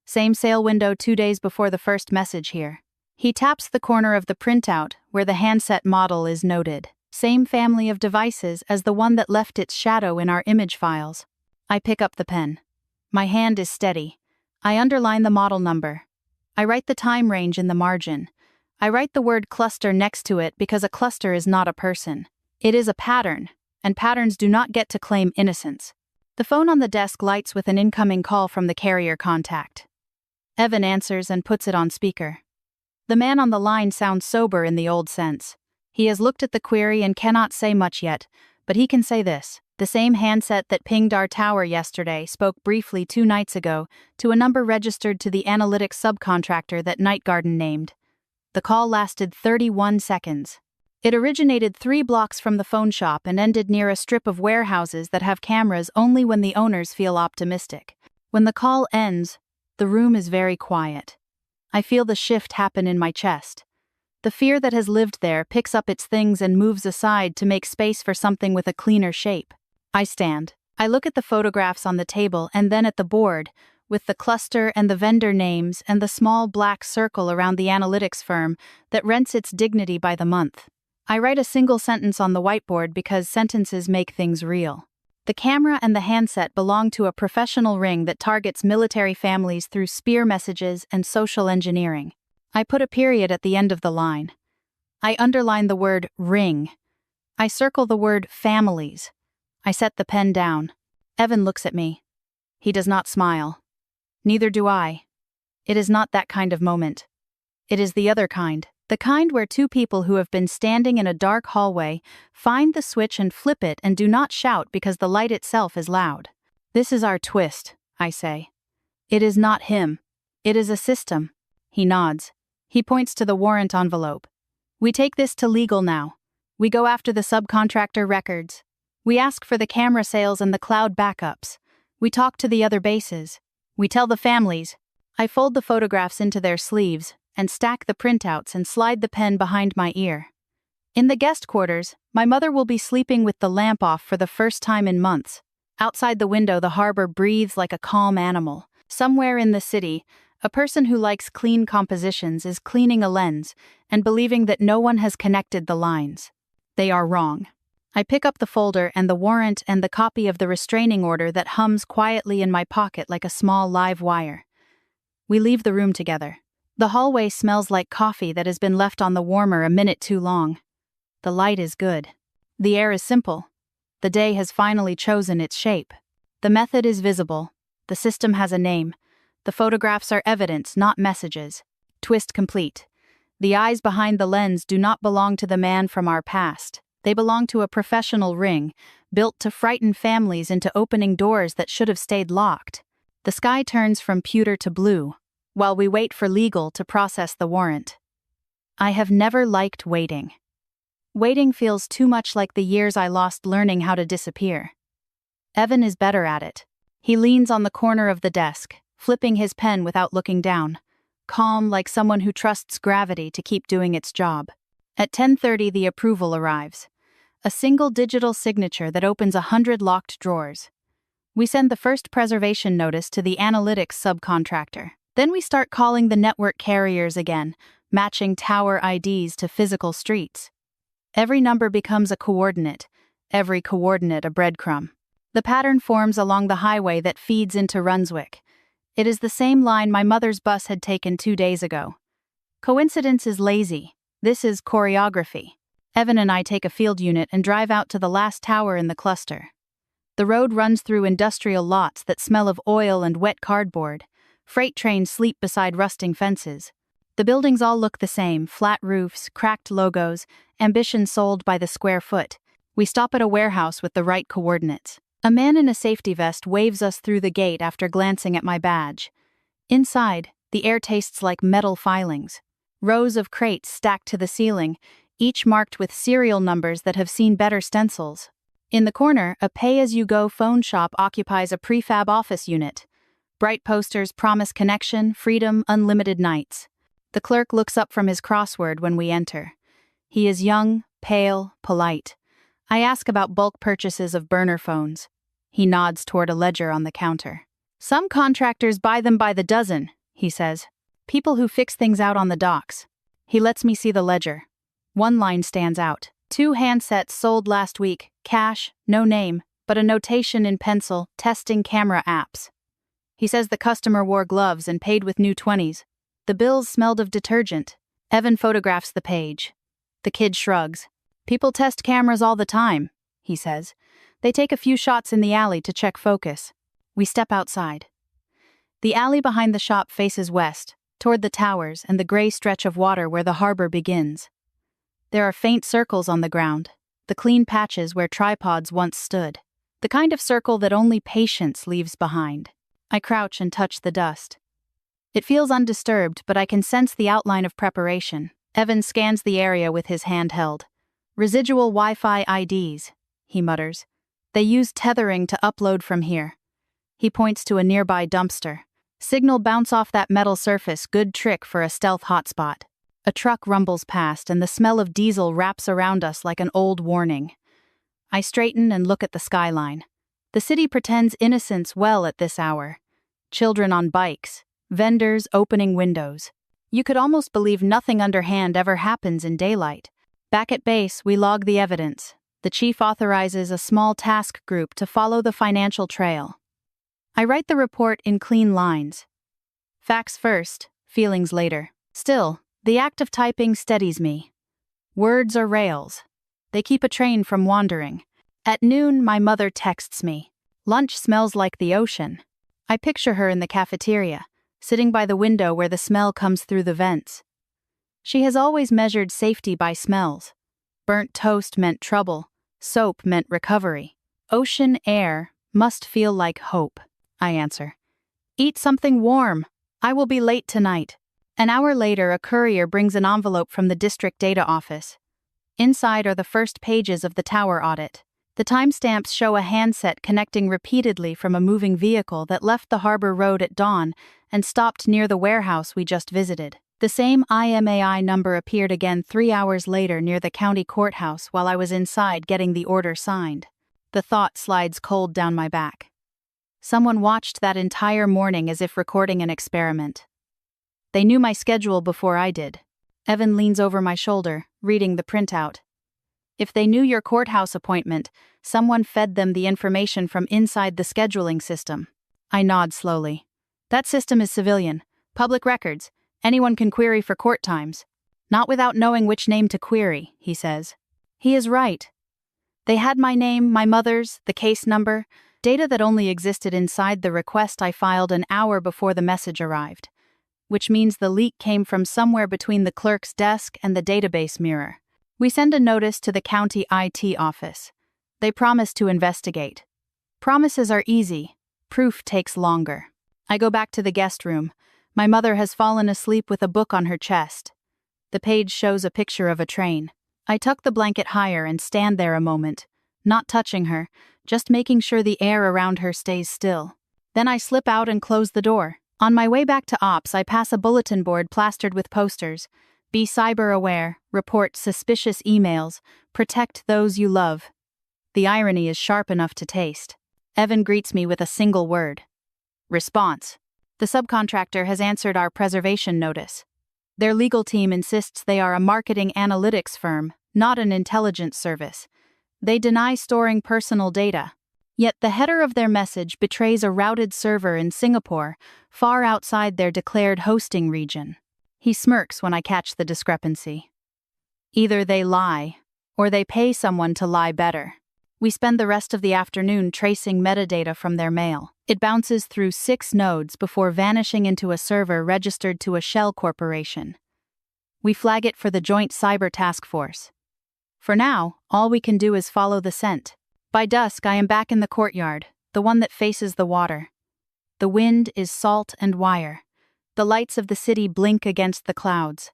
Same sale window 2 days before the first message here. He taps the corner of the printout where the handset model is noted. Same family of devices as the one that left its shadow in our image files. I pick up the pen. My hand is steady. I underline the model number. I write the time range in the margin. I write the word cluster next to it because a cluster is not a person. It is a pattern, and patterns do not get to claim innocence. The phone on the desk lights with an incoming call from the carrier contact. Evan answers and puts it on speaker. The man on the line sounds sober in the old sense. He has looked at the query and cannot say much yet, but he can say this. The same handset that pinged our tower yesterday spoke briefly 2 nights ago to a number registered to the analytics subcontractor that Night Garden named. The call lasted 31 seconds. It originated 3 blocks from the phone shop and ended near a strip of warehouses that have cameras only when the owners feel optimistic. When the call ends, the room is very quiet. I feel the shift happen in my chest. The fear that has lived there picks up its things and moves aside to make space for something with a cleaner shape. I stand. I look at the photographs on the table and then at the board, with the cluster and the vendor names and the small black circle around the analytics firm that rents its dignity by the month. I write a single sentence on the whiteboard because sentences make things real. The camera and the handset belong to a professional ring that targets military families through spear messages and social engineering. I put a period at the end of the line. I underline the word ring. I circle the word families. I set the pen down. Evan looks at me. He does not smile. Neither do I. It is not that kind of moment. It is the other kind. The kind where 2 people who have been standing in a dark hallway find the switch and flip it and do not shout because the light itself is loud. This is our twist, I say. It is not him. It is a system. He nods. He points to the warrant envelope. We take this to legal now. We go after the subcontractor records. We ask for the camera sales and the cloud backups. We talk to the other bases. We tell the families. I fold the photographs into their sleeves and stack the printouts and slide the pen behind my ear. In the guest quarters, my mother will be sleeping with the lamp off for the first time in months. Outside the window, the harbor breathes like a calm animal. Somewhere in the city, a person who likes clean compositions is cleaning a lens and believing that no one has connected the lines. They are wrong. I pick up the folder and the warrant and the copy of the restraining order that hums quietly in my pocket like a small live wire. We leave the room together. The hallway smells like coffee that has been left on the warmer a minute too long. The light is good. The air is simple. The day has finally chosen its shape. The method is visible. The system has a name. The photographs are evidence, not messages. Twist complete. The eyes behind the lens do not belong to the man from our past. They belong to a professional ring, built to frighten families into opening doors that should have stayed locked. The sky turns from pewter to blue, while we wait for legal to process the warrant. I have never liked waiting. Waiting feels too much like the years I lost learning how to disappear. Evan is better at it. He leans on the corner of the desk, flipping his pen without looking down, calm like someone who trusts gravity to keep doing its job. At 10:30, the approval arrives. A single digital signature that opens 100 locked drawers. We send the first preservation notice to the analytics subcontractor. Then we start calling the network carriers again, matching tower IDs to physical streets. Every number becomes a coordinate, every coordinate a breadcrumb. The pattern forms along the highway that feeds into Runswick. It is the same line my mother's bus had taken 2 days ago. Coincidence is lazy. This is choreography. Evan and I take a field unit and drive out to the last tower in the cluster. The road runs through industrial lots that smell of oil and wet cardboard. Freight trains sleep beside rusting fences. The buildings all look the same, flat roofs, cracked logos, ambition sold by the square foot. We stop at a warehouse with the right coordinates. A man in a safety vest waves us through the gate after glancing at my badge. Inside, the air tastes like metal filings. Rows of crates stacked to the ceiling, each marked with serial numbers that have seen better stencils. In the corner, a pay-as-you-go phone shop occupies a prefab office unit. Bright posters promise connection, freedom, unlimited nights. The clerk looks up from his crossword when we enter. He is young, pale, polite. I ask about bulk purchases of burner phones. He nods toward a ledger on the counter. Some contractors buy them by the dozen, he says. People who fix things out on the docks. He lets me see the ledger. One line stands out. 2 handsets sold last week, cash, no name, but a notation in pencil, testing camera apps. He says the customer wore gloves and paid with new 20s. The bills smelled of detergent. Evan photographs the page. The kid shrugs. People test cameras all the time, he says. They take a few shots in the alley to check focus. We step outside. The alley behind the shop faces west, toward the towers and the gray stretch of water where the harbor begins. There are faint circles on the ground, the clean patches where tripods once stood, the kind of circle that only patience leaves behind. I crouch and touch the dust. It feels undisturbed, but I can sense the outline of preparation. Evan scans the area with his hand held. Residual Wi-Fi IDs, he mutters. They use tethering to upload from here. He points to a nearby dumpster. Signal bounce off that metal surface, good trick for a stealth hotspot. A truck rumbles past and the smell of diesel wraps around us like an old warning. I straighten and look at the skyline. The city pretends innocence well at this hour. Children on bikes, vendors opening windows. You could almost believe nothing underhand ever happens in daylight. Back at base, we log the evidence. The chief authorizes a small task group to follow the financial trail. I write the report in clean lines. Facts first, feelings later. Still, the act of typing steadies me. Words are rails. They keep a train from wandering. At noon, my mother texts me. Lunch smells like the ocean. I picture her in the cafeteria, sitting by the window where the smell comes through the vents. She has always measured safety by smells. Burnt toast meant trouble. Soap meant recovery. Ocean air must feel like hope, I answer. Eat something warm. I will be late tonight. An hour later, a courier brings an envelope from the district data office. Inside are the first pages of the tower audit. The timestamps show a handset connecting repeatedly from a moving vehicle that left the harbor road at dawn and stopped near the warehouse we just visited. The same IMAI number appeared again 3 hours later near the county courthouse while I was inside getting the order signed. The thought slides cold down my back. Someone watched that entire morning as if recording an experiment. They knew my schedule before I did. Evan leans over my shoulder, reading the printout. If they knew your courthouse appointment, someone fed them the information from inside the scheduling system. I nod slowly. That system is civilian. Public records. Anyone can query for court times. Not without knowing which name to query, he says. He is right. They had my name, my mother's, the case number, data that only existed inside the request I filed an hour before the message arrived. Which means the leak came from somewhere between the clerk's desk and the database mirror. We send a notice to the county IT office. They promise to investigate. Promises are easy. Proof takes longer. I go back to the guest room. My mother has fallen asleep with a book on her chest. The page shows a picture of a train. I tuck the blanket higher and stand there a moment, not touching her, just making sure the air around her stays still. Then I slip out and close the door. On my way back to ops, I pass a bulletin board plastered with posters. Be cyber aware, report suspicious emails, protect those you love. The irony is sharp enough to taste. Evan greets me with a single word. Response. The subcontractor has answered our preservation notice. Their legal team insists they are a marketing analytics firm, not an intelligence service. They deny storing personal data. Yet the header of their message betrays a routed server in Singapore, far outside their declared hosting region. He smirks when I catch the discrepancy. Either they lie, or they pay someone to lie better. We spend the rest of the afternoon tracing metadata from their mail. It bounces through 6 nodes before vanishing into a server registered to a shell corporation. We flag it for the Joint Cyber Task Force. For now, all we can do is follow the scent. By dusk, I am back in the courtyard, the one that faces the water. The wind is salt and wire. The lights of the city blink against the clouds.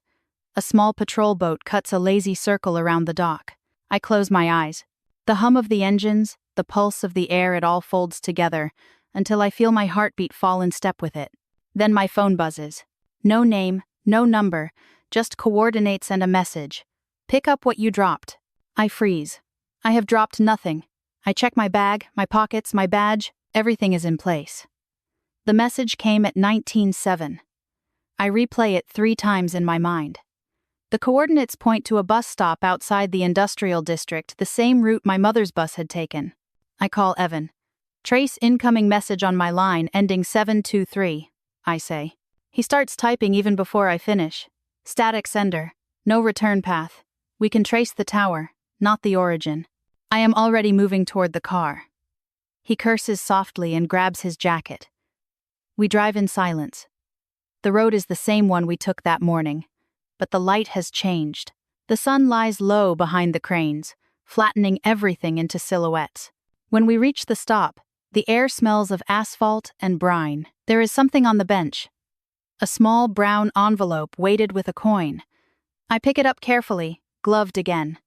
A small patrol boat cuts a lazy circle around the dock. I close my eyes. The hum of the engines, the pulse of the air, it all folds together, until I feel my heartbeat fall in step with it. Then my phone buzzes. No name, no number, just coordinates and a message. Pick up what you dropped. I freeze. I have dropped nothing. I check my bag, my pockets, my badge. Everything is in place. The message came at 19:07. I replay it 3 times in my mind. The coordinates point to a bus stop outside the industrial district, the same route my mother's bus had taken. I call Evan. Trace incoming message on my line ending 723, I say. He starts typing even before I finish. Static sender. No return path. We can trace the tower, not the origin. I am already moving toward the car. He curses softly and grabs his jacket. We drive in silence. The road is the same one we took that morning, but the light has changed. The sun lies low behind the cranes, flattening everything into silhouettes. When we reach the stop, the air smells of asphalt and brine. There is something on the bench. A small brown envelope weighted with a coin. I pick it up carefully, gloved again.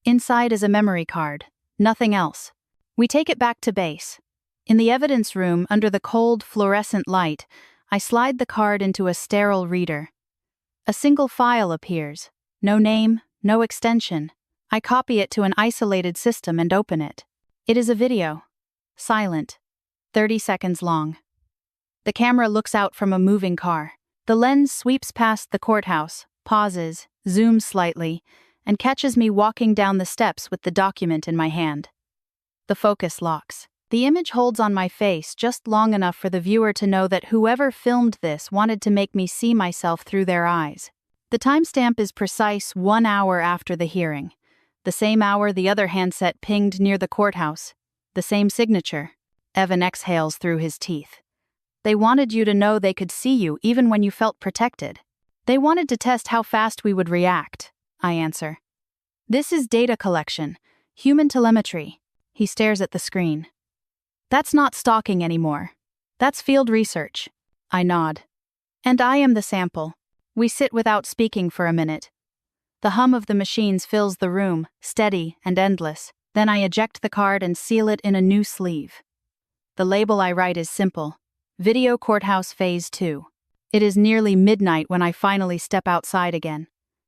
Inside is a memory card, nothing else. We take it back to base. In the evidence room, under the cold fluorescent light, I slide the card into a sterile reader. A single file appears. No name, no extension. I copy it to an isolated system and open it. It is a video. Silent. 30 seconds long. The camera looks out from a moving car. The lens sweeps past the courthouse, pauses, zooms slightly, and catches me walking down the steps with the document in my hand. The focus locks. The image holds on my face just long enough for the viewer to know that whoever filmed this wanted to make me see myself through their eyes. The timestamp is precise 1 hour after the hearing. The same hour the other handset pinged near the courthouse. The same signature. Evan exhales through his teeth. They wanted you to know they could see you even when you felt protected. They wanted to test how fast we would react, I answer. This is data collection, human telemetry. He stares at the screen. That's not stalking anymore. That's field research. I nod. And I am the sample. We sit without speaking for a minute. The hum of the machines fills the room, steady and endless. Then I eject the card and seal it in a new sleeve. The label I write is simple. Video Courthouse Phase 2. It is nearly midnight when I finally step outside again.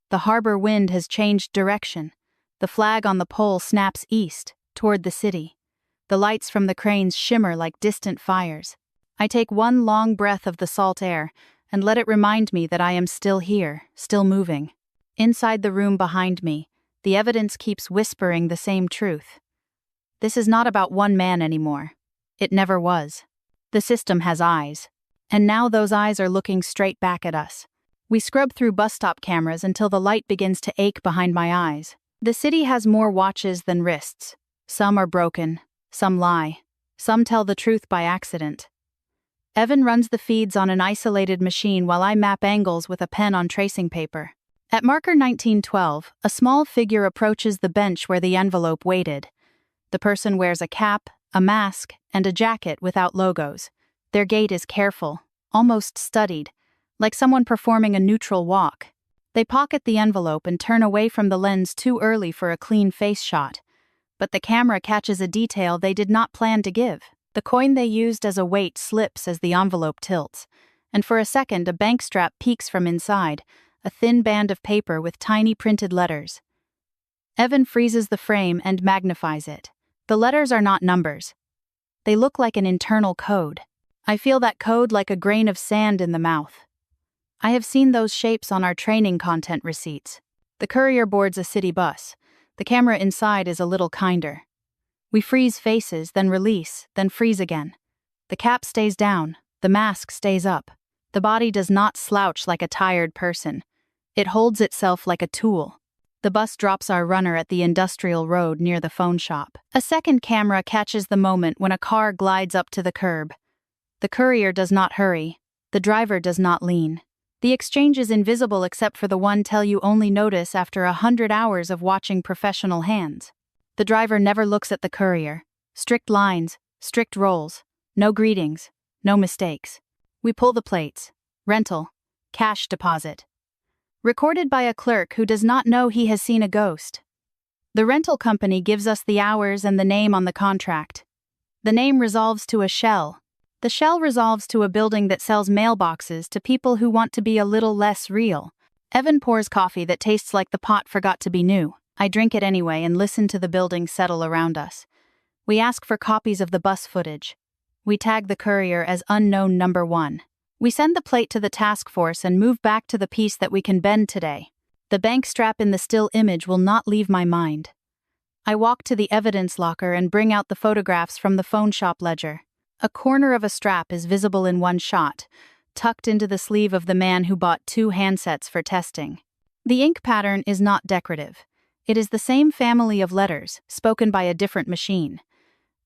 The harbor wind has changed direction. The flag on the pole snaps east, toward the city. The lights from the cranes shimmer like distant fires. I take one long breath of the salt air and let it remind me that I am still here, still moving. Inside the room behind me, the evidence keeps whispering the same truth. This is not about one man anymore. It never was. The system has eyes. And now those eyes are looking straight back at us. We scrub through bus stop cameras until the light begins to ache behind my eyes. The city has more watches than wrists. Some are broken. Some lie. Some tell the truth by accident. Evan runs the feeds on an isolated machine while I map angles with a pen on tracing paper. At marker 1912, a small figure approaches the bench where the envelope waited. The person wears a cap, a mask, and a jacket without logos. Their gait is careful, almost studied, like someone performing a neutral walk. They pocket the envelope and turn away from the lens too early for a clean face shot. But the camera catches a detail they did not plan to give. The coin they used as a weight slips as the envelope tilts, and for a second a bank strap peeks from inside, a thin band of paper with tiny printed letters. Evan freezes the frame and magnifies it. The letters are not numbers. They look like an internal code. I feel that code like a grain of sand in the mouth. I have seen those shapes on our training content receipts. The courier boards a city bus. The camera inside is a little kinder. We freeze faces, then release, then freeze again. The cap stays down. The mask stays up. The body does not slouch like a tired person. It holds itself like a tool. The bus drops our runner at the industrial road near the phone shop. A second camera catches the moment when a car glides up to the curb. The courier does not hurry. The driver does not lean. The exchange is invisible except for the one tell you only notice after 100 hours of watching professional hands. The driver never looks at the courier. Strict lines, strict roles. No greetings, no mistakes. We pull the plates. Rental. Cash deposit. Recorded by a clerk who does not know he has seen a ghost. The rental company gives us the hours and the name on the contract. The name resolves to a shell. The shell resolves to a building that sells mailboxes to people who want to be a little less real. Evan pours coffee that tastes like the pot forgot to be new. I drink it anyway and listen to the building settle around us. We ask for copies of the bus footage. We tag the courier as unknown number 1. We send the plate to the task force and move back to the piece that we can bend today. The bank strap in the still image will not leave my mind. I walk to the evidence locker and bring out the photographs from the phone shop ledger. A corner of a strap is visible in one shot, tucked into the sleeve of the man who bought 2 handsets for testing. The ink pattern is not decorative. It is the same family of letters, spoken by a different machine.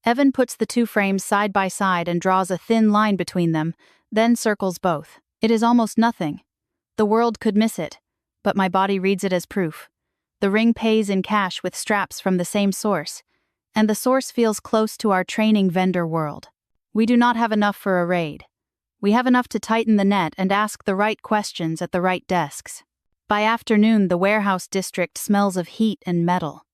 Evan puts the 2 frames side by side and draws a thin line between them, then circles both. It is almost nothing. The world could miss it, but my body reads it as proof. The ring pays in cash with straps from the same source, and the source feels close to our training vendor world. We do not have enough for a raid. We have enough to tighten the net and ask the right questions at the right desks. By afternoon, the warehouse district smells of heat and metal.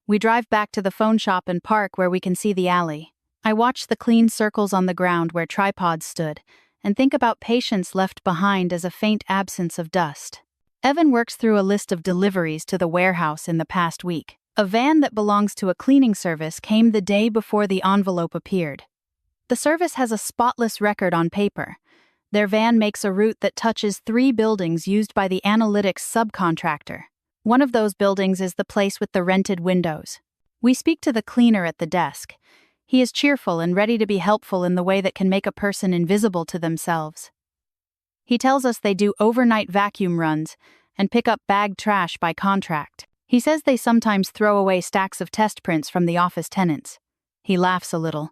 We drive back to the phone shop and park where we can see the alley. I watch the clean circles on the ground where tripods stood, and think about patience left behind as a faint absence of dust. Evan works through a list of deliveries to the warehouse in the past week. A van that belongs to a cleaning service came the day before the envelope appeared. The service has a spotless record on paper. Their van makes a route that touches 3 buildings used by the analytics subcontractor. One of those buildings is the place with the rented windows. We speak to the cleaner at the desk. He is cheerful and ready to be helpful in the way that can make a person invisible to themselves. He tells us they do overnight vacuum runs and pick up bagged trash by contract. He says they sometimes throw away stacks of test prints from the office tenants. He laughs a little.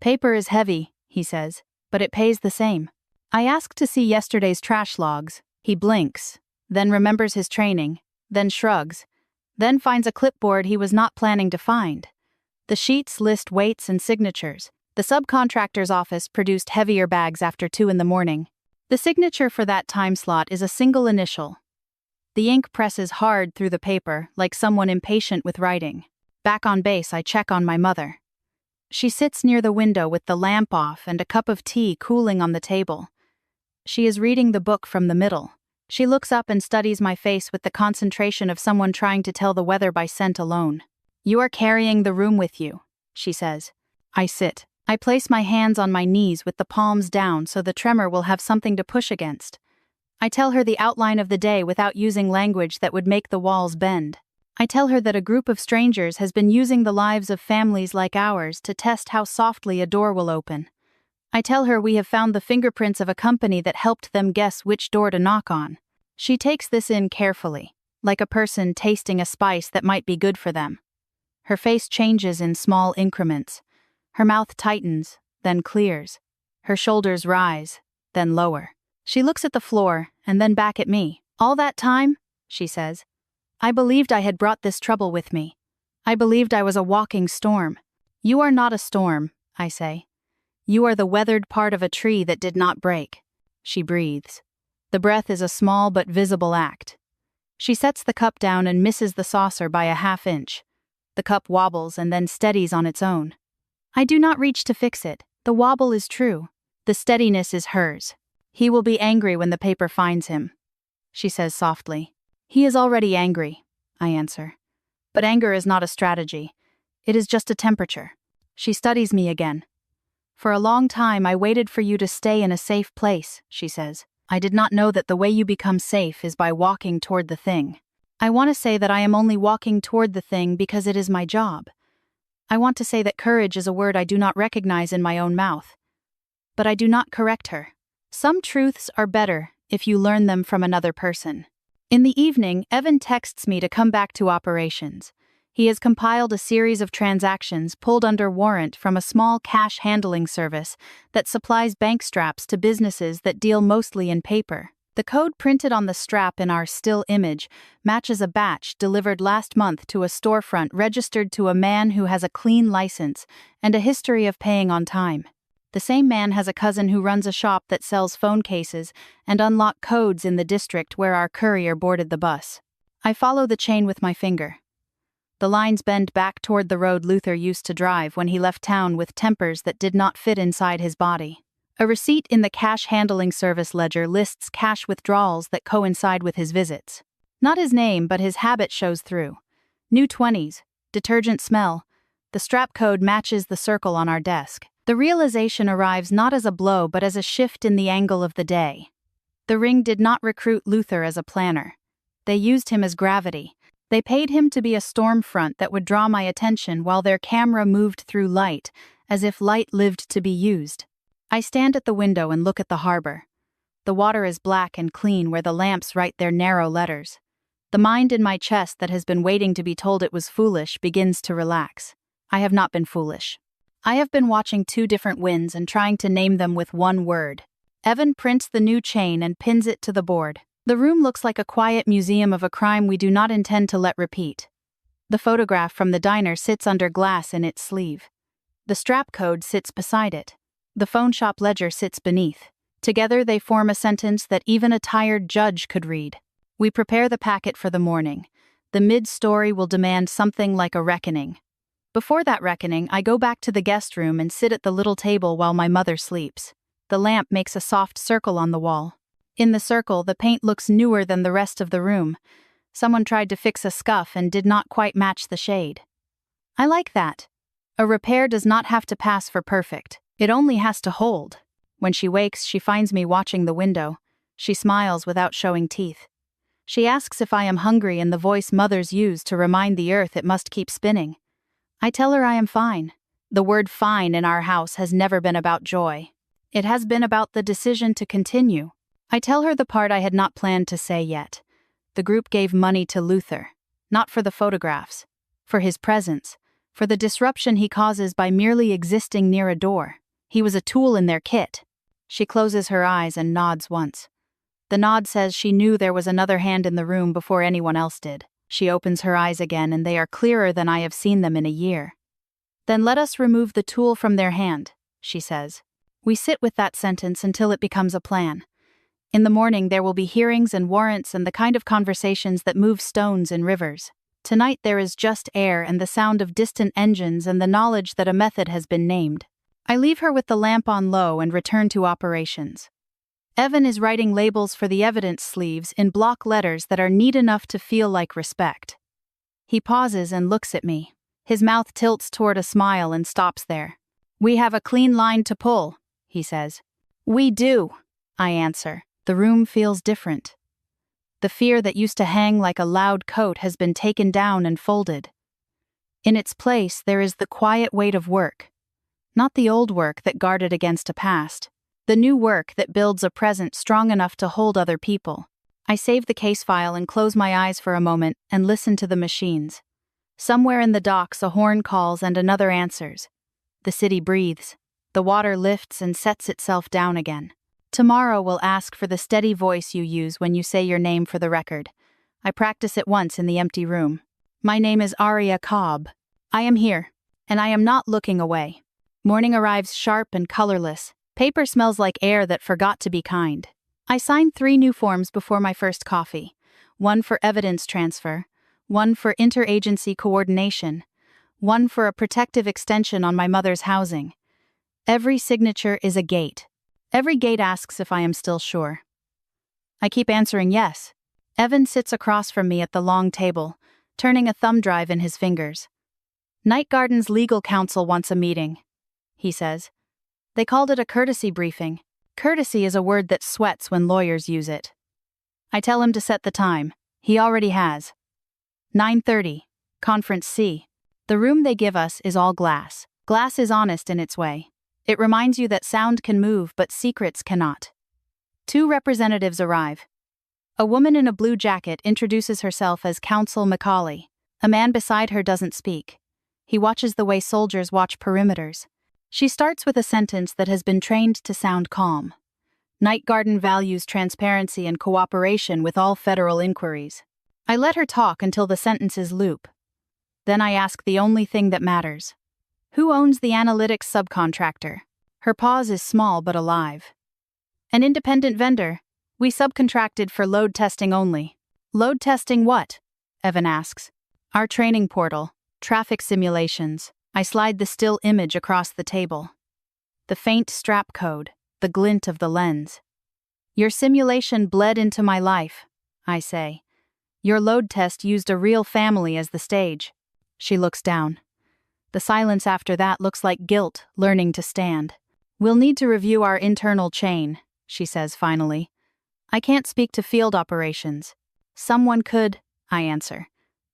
Paper is heavy, he says, but it pays the same. I ask to see yesterday's trash logs. He blinks, then remembers his training, then shrugs, then finds a clipboard he was not planning to find. The sheets list weights and signatures. The subcontractor's office produced heavier bags after 2 a.m. The signature for that time slot is a single initial. The ink presses hard through the paper, like someone impatient with writing. Back on base, I check on my mother. She sits near the window with the lamp off and a cup of tea cooling on the table. She is reading the book from the middle. She looks up and studies my face with the concentration of someone trying to tell the weather by scent alone. "You are carrying the room with you," she says. I sit. I place my hands on my knees with the palms down so the tremor will have something to push against. I tell her the outline of the day without using language that would make the walls bend. I tell her that a group of strangers has been using the lives of families like ours to test how softly a door will open. I tell her we have found the fingerprints of a company that helped them guess which door to knock on. She takes this in carefully, like a person tasting a spice that might be good for them. Her face changes in small increments. Her mouth tightens, then clears. Her shoulders rise, then lower. She looks at the floor, and then back at me. "All that time," she says, "I believed I had brought this trouble with me. I believed I was a walking storm." "You are not a storm," I say. "You are the weathered part of a tree that did not break." She breathes. The breath is a small but visible act. She sets the cup down and misses the saucer by a half-inch. The cup wobbles and then steadies on its own. I do not reach to fix it. The wobble is true. The steadiness is hers. "He will be angry when the paper finds him," she says softly. "He is already angry," I answer. "But anger is not a strategy. It is just a temperature." She studies me again. "For a long time I waited for you to stay in a safe place," she says. "I did not know that the way you become safe is by walking toward the thing. I want to say that I am only walking toward the thing because it is my job. I want to say that courage is a word I do not recognize in my own mouth. But I do not correct her. Some truths are better if you learn them from another person. In the evening, Evan texts me to come back to operations. He has compiled a series of transactions pulled under warrant from a small cash handling service that supplies bank straps to businesses that deal mostly in paper. The code printed on the strap in our still image matches a batch delivered last month to a storefront registered to a man who has a clean license and a history of paying on time. The same man has a cousin who runs a shop that sells phone cases and unlock codes in the district where our courier boarded the bus. I follow the chain with my finger. The lines bend back toward the road Luther used to drive when he left town with tempers that did not fit inside his body. A receipt in the cash handling service ledger lists cash withdrawals that coincide with his visits. Not his name, but his habit shows through. New 20s, detergent smell. The strap code matches the circle on our desk. The realization arrives not as a blow but as a shift in the angle of the day. The ring did not recruit Luther as a planner. They used him as gravity. They paid him to be a storm front that would draw my attention while their camera moved through light, as if light lived to be used. I stand at the window and look at the harbor. The water is black and clean where the lamps write their narrow letters. The mind in my chest that has been waiting to be told it was foolish begins to relax. I have not been foolish. I have been watching 2 different winds and trying to name them with one word. Evan prints the new chain and pins it to the board. The room looks like a quiet museum of a crime we do not intend to let repeat. The photograph from the diner sits under glass in its sleeve. The strap code sits beside it. The phone shop ledger sits beneath. Together they form a sentence that even a tired judge could read. We prepare the packet for the morning. The mid-story will demand something like a reckoning. Before that reckoning, I go back to the guest room and sit at the little table while my mother sleeps. The lamp makes a soft circle on the wall. In the circle, the paint looks newer than the rest of the room. Someone tried to fix a scuff and did not quite match the shade. I like that. A repair does not have to pass for perfect. It only has to hold. When she wakes, she finds me watching the window. She smiles without showing teeth. She asks if I am hungry in the voice mothers use to remind the earth it must keep spinning. I tell her I am fine. The word fine in our house has never been about joy. It has been about the decision to continue. I tell her the part I had not planned to say yet. The group gave money to Luther. Not for the photographs. For his presence. For the disruption he causes by merely existing near a door. He was a tool in their kit. She closes her eyes and nods once. The nod says she knew there was another hand in the room before anyone else did. She opens her eyes again and they are clearer than I have seen them in a year. Then let us remove the tool from their hand, she says. We sit with that sentence until it becomes a plan. In the morning there will be hearings and warrants and the kind of conversations that move stones in rivers. Tonight there is just air and the sound of distant engines and the knowledge that a method has been named. I leave her with the lamp on low and return to operations. Evan is writing labels for the evidence sleeves in block letters that are neat enough to feel like respect. He pauses and looks at me. His mouth tilts toward a smile and stops there. We have a clean line to pull, he says. We do, I answer. The room feels different. The fear that used to hang like a loud coat has been taken down and folded. In its place, there is the quiet weight of work. Not the old work that guarded against a past. The new work that builds a present strong enough to hold other people. I save the case file and close my eyes for a moment and listen to the machines. Somewhere in the docks a horn calls and another answers. The city breathes. The water lifts and sets itself down again. Tomorrow will ask for the steady voice you use when you say your name for the record. I practice it once in the empty room. My name is Aria Cobb. I am here, and I am not looking away. Morning arrives sharp and colorless. Paper smells like air that forgot to be kind. I sign 3 new forms before my first coffee. One for evidence transfer, one for interagency coordination, one for a protective extension on my mother's housing. Every signature is a gate. Every gate asks if I am still sure. I keep answering yes. Evan sits across from me at the long table, turning a thumb drive in his fingers. Night Garden's legal counsel wants a meeting, he says. They called it a courtesy briefing. Courtesy is a word that sweats when lawyers use it. I tell him to set the time. He already has. 9:30, Conference C. The room they give us is all glass. Glass is honest in its way. It reminds you that sound can move but secrets cannot. 2 representatives arrive. A woman in a blue jacket introduces herself as Counsel Macaulay. A man beside her doesn't speak. He watches the way soldiers watch perimeters. She starts with a sentence that has been trained to sound calm. Night Garden values transparency and cooperation with all federal inquiries. I let her talk until the sentences loop. Then I ask the only thing that matters. Who owns the analytics subcontractor? Her pause is small but alive. An independent vendor. We subcontracted for load testing only. Load testing what? Evan asks. Our training portal. Traffic simulations. I slide the still image across the table. The faint strap code. The glint of the lens. Your simulation bled into my life, I say. Your load test used a real family as the stage. She looks down. The silence after that looks like guilt learning to stand. We'll need to review our internal chain, she says finally. I can't speak to field operations. Someone could, I answer.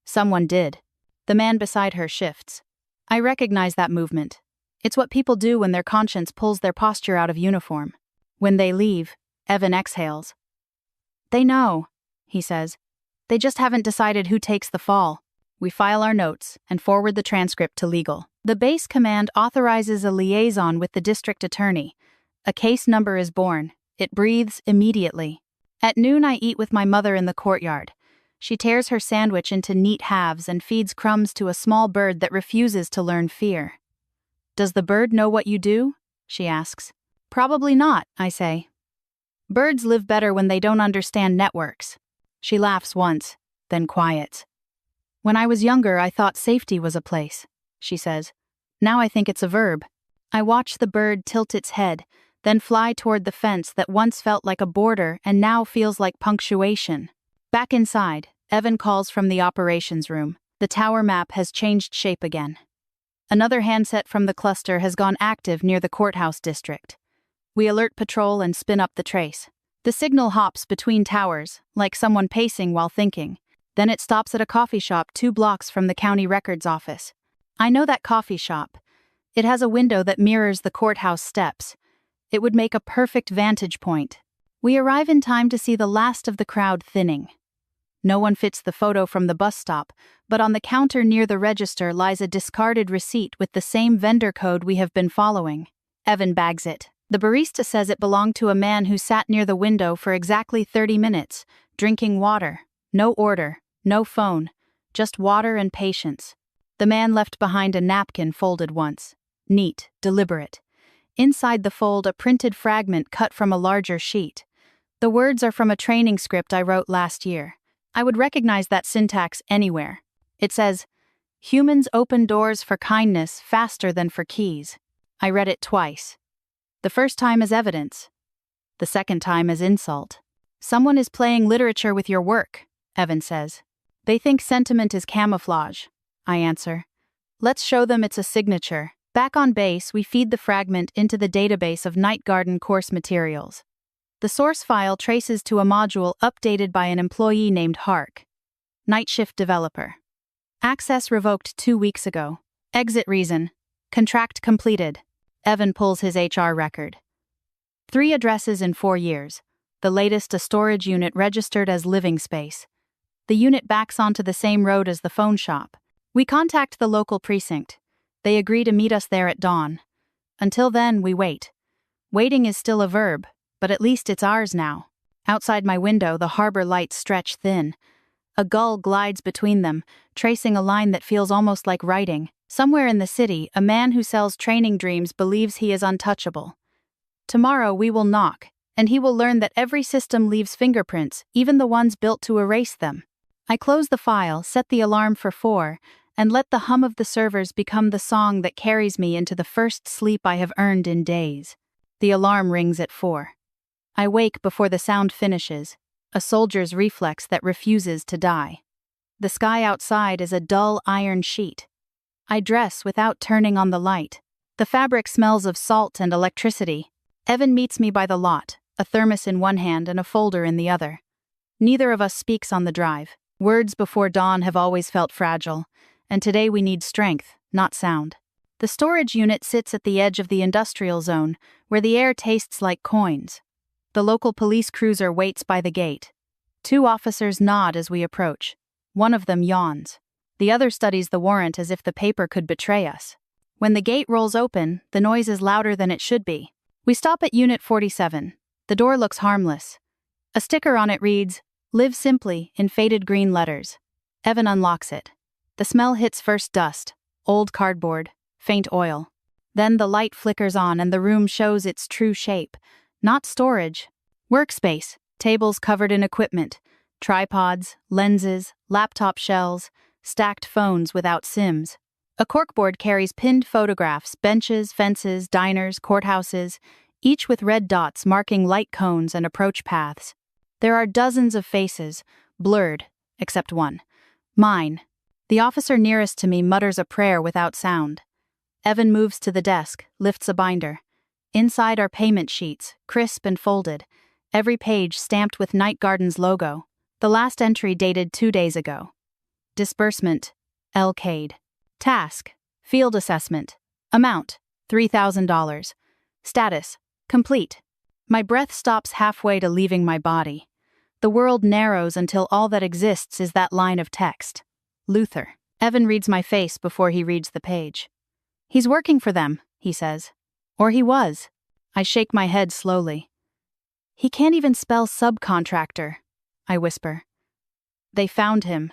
Someone did. The man beside her shifts. I recognize that movement. It's what people do when their conscience pulls their posture out of uniform. When they leave, Evan exhales. They know, he says. They just haven't decided who takes the fall. We file our notes and forward the transcript to legal. The base command authorizes a liaison with the district attorney. A case number is born. It breathes immediately. At noon, I eat with my mother in the courtyard. She tears her sandwich into neat halves and feeds crumbs to a small bird that refuses to learn fear. "Does the bird know what you do?" she asks. "Probably not," I say. "Birds live better when they don't understand networks." She laughs once, then quiets. "When I was younger, I thought safety was a place," she says. "Now I think it's a verb." I watch the bird tilt its head, then fly toward the fence that once felt like a border and now feels like punctuation. Back inside, Evan calls from the operations room. The tower map has changed shape again. Another handset from the cluster has gone active near the courthouse district. We alert patrol and spin up the trace. The signal hops between towers, like someone pacing while thinking. Then it stops at a coffee shop 2 blocks from the county records office. I know that coffee shop. It has a window that mirrors the courthouse steps. It would make a perfect vantage point. We arrive in time to see the last of the crowd thinning. No one fits the photo from the bus stop, but on the counter near the register lies a discarded receipt with the same vendor code we have been following. Evan bags it. The barista says it belonged to a man who sat near the window for exactly 30 minutes, drinking water. No order, no phone, just water and patience. The man left behind a napkin folded once. Neat, deliberate. Inside the fold, a printed fragment cut from a larger sheet. The words are from a training script I wrote last year. I would recognize that syntax anywhere. It says, "Humans open doors for kindness faster than for keys." I read it twice. The first time as evidence. The second time as insult. "Someone is playing literature with your work," Evan says. "They think sentiment is camouflage," I answer. "Let's show them it's a signature." Back on base, we feed the fragment into the database of Night Garden course materials. The source file traces to a module updated by an employee named Hark. Night shift developer. Access revoked 2 weeks ago. Exit reason. Contract completed. Evan pulls his HR record. 3 addresses in 4 years. The latest a storage unit registered as living space. The unit backs onto the same road as the phone shop. We contact the local precinct. They agree to meet us there at dawn. Until then, we wait. Waiting is still a verb, but at least it's ours now. Outside my window, the harbor lights stretch thin. A gull glides between them, tracing a line that feels almost like writing. Somewhere in the city, a man who sells training dreams believes he is untouchable. Tomorrow we will knock, and he will learn that every system leaves fingerprints, even the ones built to erase them. I close the file, set the alarm for 4, and let the hum of the servers become the song that carries me into the first sleep I have earned in days. The alarm rings at 4. I wake before the sound finishes, a soldier's reflex that refuses to die. The sky outside is a dull iron sheet. I dress without turning on the light. The fabric smells of salt and electricity. Evan meets me by the lot, a thermos in one hand and a folder in the other. Neither of us speaks on the drive. Words before dawn have always felt fragile, and today we need strength, not sound. The storage unit sits at the edge of the industrial zone, where the air tastes like coins. The local police cruiser waits by the gate. 2 officers nod as we approach. One of them yawns. The other studies the warrant as if the paper could betray us. When the gate rolls open, the noise is louder than it should be. We stop at Unit 47. The door looks harmless. A sticker on it reads, "Live simply," in faded green letters. Evan unlocks it. The smell hits first dust, old cardboard, faint oil. Then the light flickers on and the room shows its true shape. Not storage. Workspace, tables covered in equipment, tripods, lenses, laptop shells, stacked phones without SIMs. A corkboard carries pinned photographs, benches, fences, diners, courthouses, each with red dots marking light cones and approach paths. There are dozens of faces, blurred, except one. Mine. The officer nearest to me mutters a prayer without sound. Evan moves to the desk, lifts a binder. Inside are payment sheets, crisp and folded, every page stamped with Night Garden's logo. The last entry dated 2 days ago. Disbursement, L-Cade. Task, field assessment. Amount, $3,000. Status, complete. My breath stops halfway to leaving my body. The world narrows until all that exists is that line of text. Luther. Evan reads my face before he reads the page. "He's working for them," he says. "Or he was." I shake my head slowly. He can't even spell subcontractor, I whisper. They found him.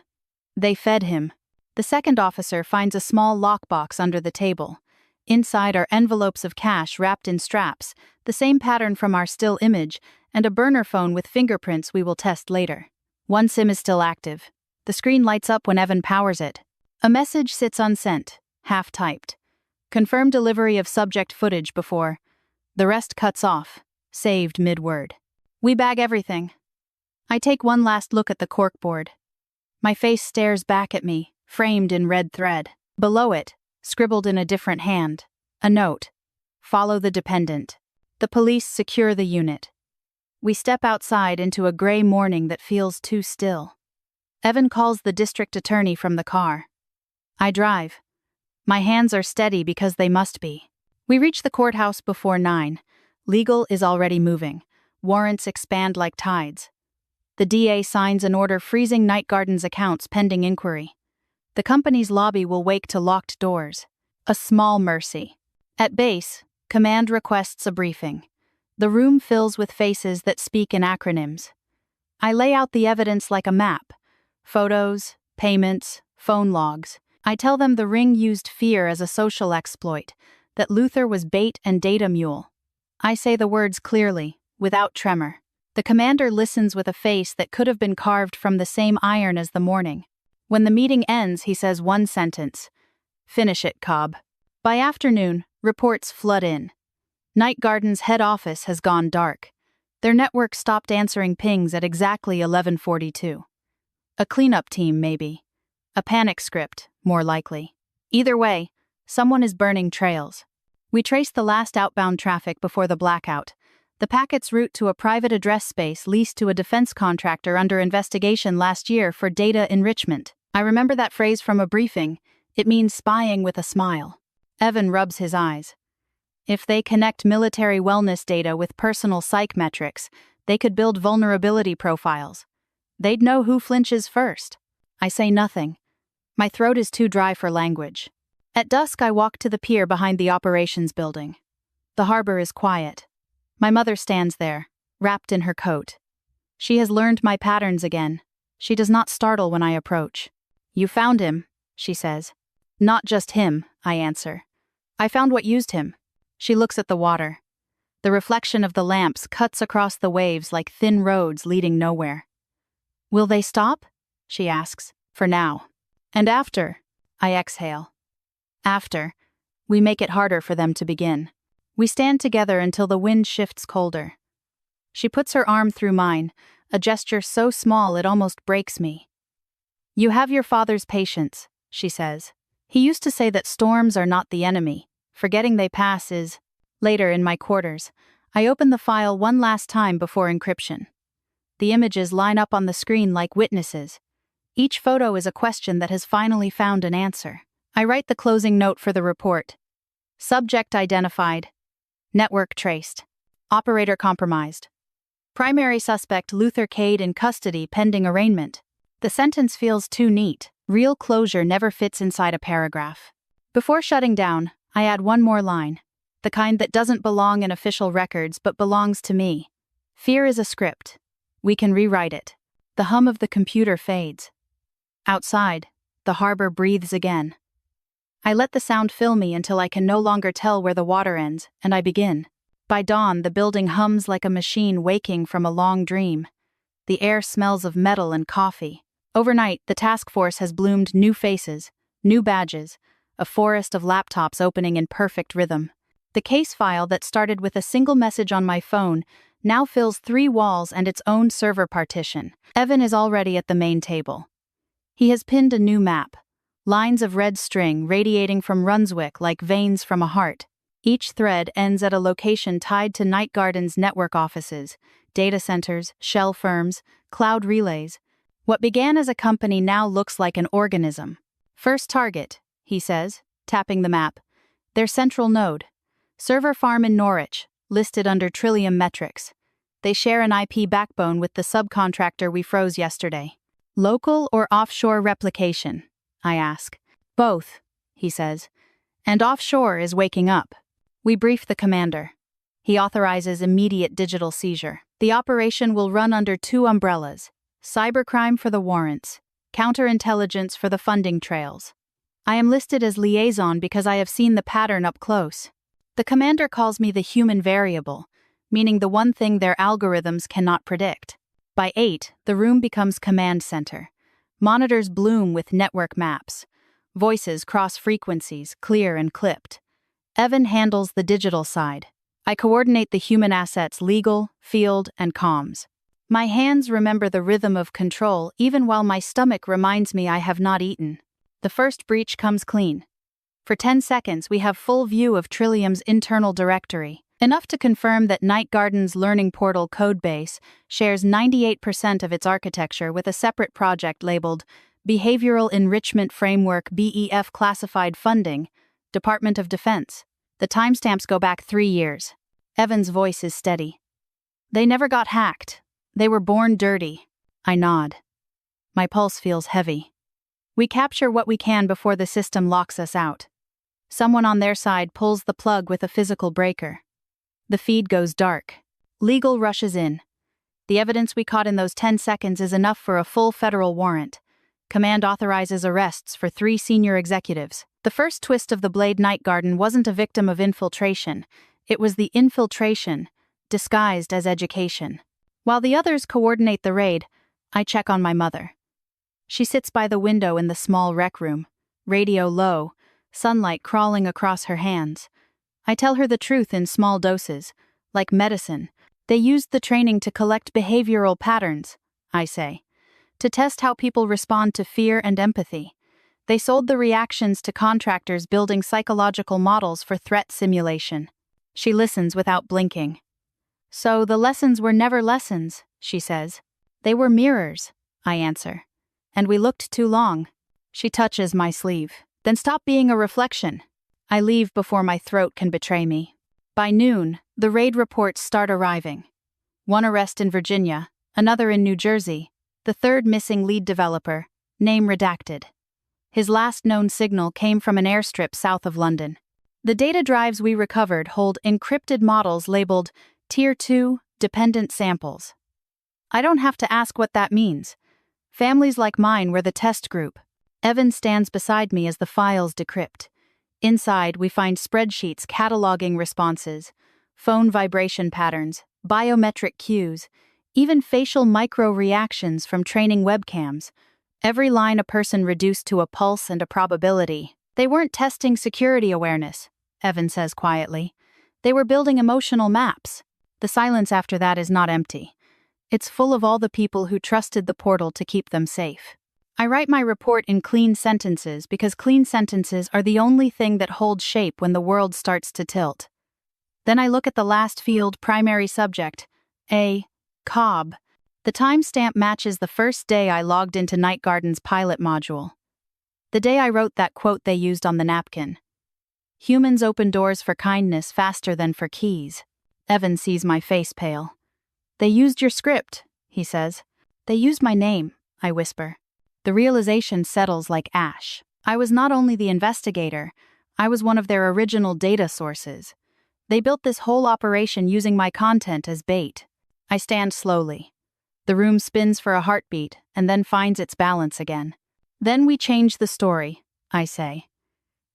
They fed him. The second officer finds a small lockbox under the table. Inside are envelopes of cash wrapped in straps, the same pattern from our still image, and a burner phone with fingerprints we will test later. One SIM is still active. The screen lights up when Evan powers it. A message sits unsent, half-typed. Confirm delivery of subject footage before. The rest cuts off, saved mid-word. We bag everything. I take one last look at the corkboard. My face stares back at me, framed in red thread. Below it, scribbled in a different hand, a note. Follow the dependent. The police secure the unit. We step outside into a gray morning that feels too still. Evan calls the district attorney from the car. I drive. My hands are steady because they must be. We reach the courthouse before 9. Legal is already moving. Warrants expand like tides. The DA signs an order freezing Night Garden's accounts pending inquiry. The company's lobby will wake to locked doors. A small mercy. At base, command requests a briefing. The room fills with faces that speak in acronyms. I lay out the evidence like a map. Photos, payments, phone logs. I tell them the ring used fear as a social exploit, that Luther was bait and data mule. I say the words clearly, without tremor. The commander listens with a face that could have been carved from the same iron as the morning. When the meeting ends, he says one sentence. Finish it, Cobb. By afternoon, reports flood in. Night Garden's head office has gone dark. Their network stopped answering pings at exactly 11:42. A cleanup team, maybe. A panic script, more likely. Either way, someone is burning trails. We trace the last outbound traffic before the blackout. The packet's route to a private address space leased to a defense contractor under investigation last year for data enrichment. I remember that phrase from a briefing. It means spying with a smile. Evan rubs his eyes. If they connect military wellness data with personal psych metrics, they could build vulnerability profiles. They'd know who flinches first. I say nothing. My throat is too dry for language. At dusk, I walk to the pier behind the operations building. The harbor is quiet. My mother stands there, wrapped in her coat. She has learned my patterns again. She does not startle when I approach. You found him, she says. Not just him, I answer. I found what used him. She looks at the water. The reflection of the lamps cuts across the waves like thin roads leading nowhere. Will they stop? She asks. For now. And after? I exhale. After, we make it harder for them to begin. We stand together until the wind shifts colder. She puts her arm through mine, a gesture so small it almost breaks me. You have your father's patience, she says. He used to say that storms are not the enemy. Forgetting they pass is. Later in my quarters, I open the file one last time before encryption. The images line up on the screen like witnesses. Each photo is a question that has finally found an answer. I write the closing note for the report. Subject identified. Network traced. Operator compromised. Primary suspect Luther Cade in custody pending arraignment. The sentence feels too neat. Real closure never fits inside a paragraph. Before shutting down, I add one more line. The kind that doesn't belong in official records but belongs to me. Fear is a script. We can rewrite it. The hum of the computer fades. Outside, the harbor breathes again. I let the sound fill me until I can no longer tell where the water ends, and I begin. By dawn, the building hums like a machine waking from a long dream. The air smells of metal and coffee. Overnight, the task force has bloomed new faces, new badges, a forest of laptops opening in perfect rhythm. The case file that started with a single message on my phone now fills 3 walls and its own server partition. Evan is already at the main table. He has pinned a new map. Lines of red string radiating from Runswick like veins from a heart. Each thread ends at a location tied to Night Garden's network offices, data centers, shell firms, cloud relays. What began as a company now looks like an organism. First target, he says, tapping the map. Their central node. Server farm in Norwich, listed under Trillium metrics. They share an IP backbone with the subcontractor we froze yesterday. Local or offshore replication? I ask. Both, he says. And offshore is waking up. We brief the commander. He authorizes immediate digital seizure. The operation will run under two umbrellas: cybercrime for the warrants, counterintelligence for the funding trails. I am listed as liaison because I have seen the pattern up close. The commander calls me the human variable, meaning the one thing their algorithms cannot predict. By 8, the room becomes command center. Monitors bloom with network maps. Voices cross frequencies, clear and clipped. Evan handles the digital side. I coordinate the human assets: legal, field, and comms. My hands remember the rhythm of control even while my stomach reminds me I have not eaten. The first breach comes clean. For 10 seconds, we have full view of Trillium's internal directory, enough to confirm that Night Garden's Learning Portal codebase shares 98% of its architecture with a separate project labeled Behavioral Enrichment Framework BEF Classified Funding, Department of Defense. The timestamps go back 3 years. Evan's voice is steady. They never got hacked. They were born dirty. I nod. My pulse feels heavy. We capture what we can before the system locks us out. Someone on their side pulls the plug with a physical breaker. The feed goes dark. Legal rushes in. The evidence we caught in those 10 seconds is enough for a full federal warrant. Command authorizes arrests for 3 senior executives. The first twist of the Blade Night Garden wasn't a victim of infiltration. It was the infiltration, disguised as education. While the others coordinate the raid, I check on my mother. She sits by the window in the small rec room, radio low, sunlight crawling across her hands. I tell her the truth in small doses, like medicine. They used the training to collect behavioral patterns, I say, to test how people respond to fear and empathy. They sold the reactions to contractors building psychological models for threat simulation. She listens without blinking. So the lessons were never lessons, she says. They were mirrors, I answer. And we looked too long. She touches my sleeve. Then stop being a reflection. I leave before my throat can betray me. By noon, the raid reports start arriving. 1 arrest in Virginia, another in New Jersey, the 3rd missing lead developer, name redacted. His last known signal came from an airstrip south of London. The data drives we recovered hold encrypted models labeled Tier 2 dependent samples. I don't have to ask what that means. Families like mine were the test group. Evan stands beside me as the files decrypt. Inside, we find spreadsheets cataloging responses, phone vibration patterns, biometric cues, even facial micro-reactions from training webcams. Every line a person reduced to a pulse and a probability. They weren't testing security awareness, Evan says quietly. They were building emotional maps. The silence after that is not empty. It's full of all the people who trusted the portal to keep them safe. I write my report in clean sentences because clean sentences are the only thing that hold shape when the world starts to tilt. Then I look at the last field, primary subject, A. Cobb. The timestamp matches the first day I logged into Night Garden's pilot module. The day I wrote that quote they used on the napkin. Humans open doors for kindness faster than for keys. Evan sees my face pale. They used your script, he says. They used my name, I whisper. The realization settles like ash. I was not only the investigator, I was one of their original data sources. They built this whole operation using my content as bait. I stand slowly. The room spins for a heartbeat and then finds its balance again. Then we change the story, I say.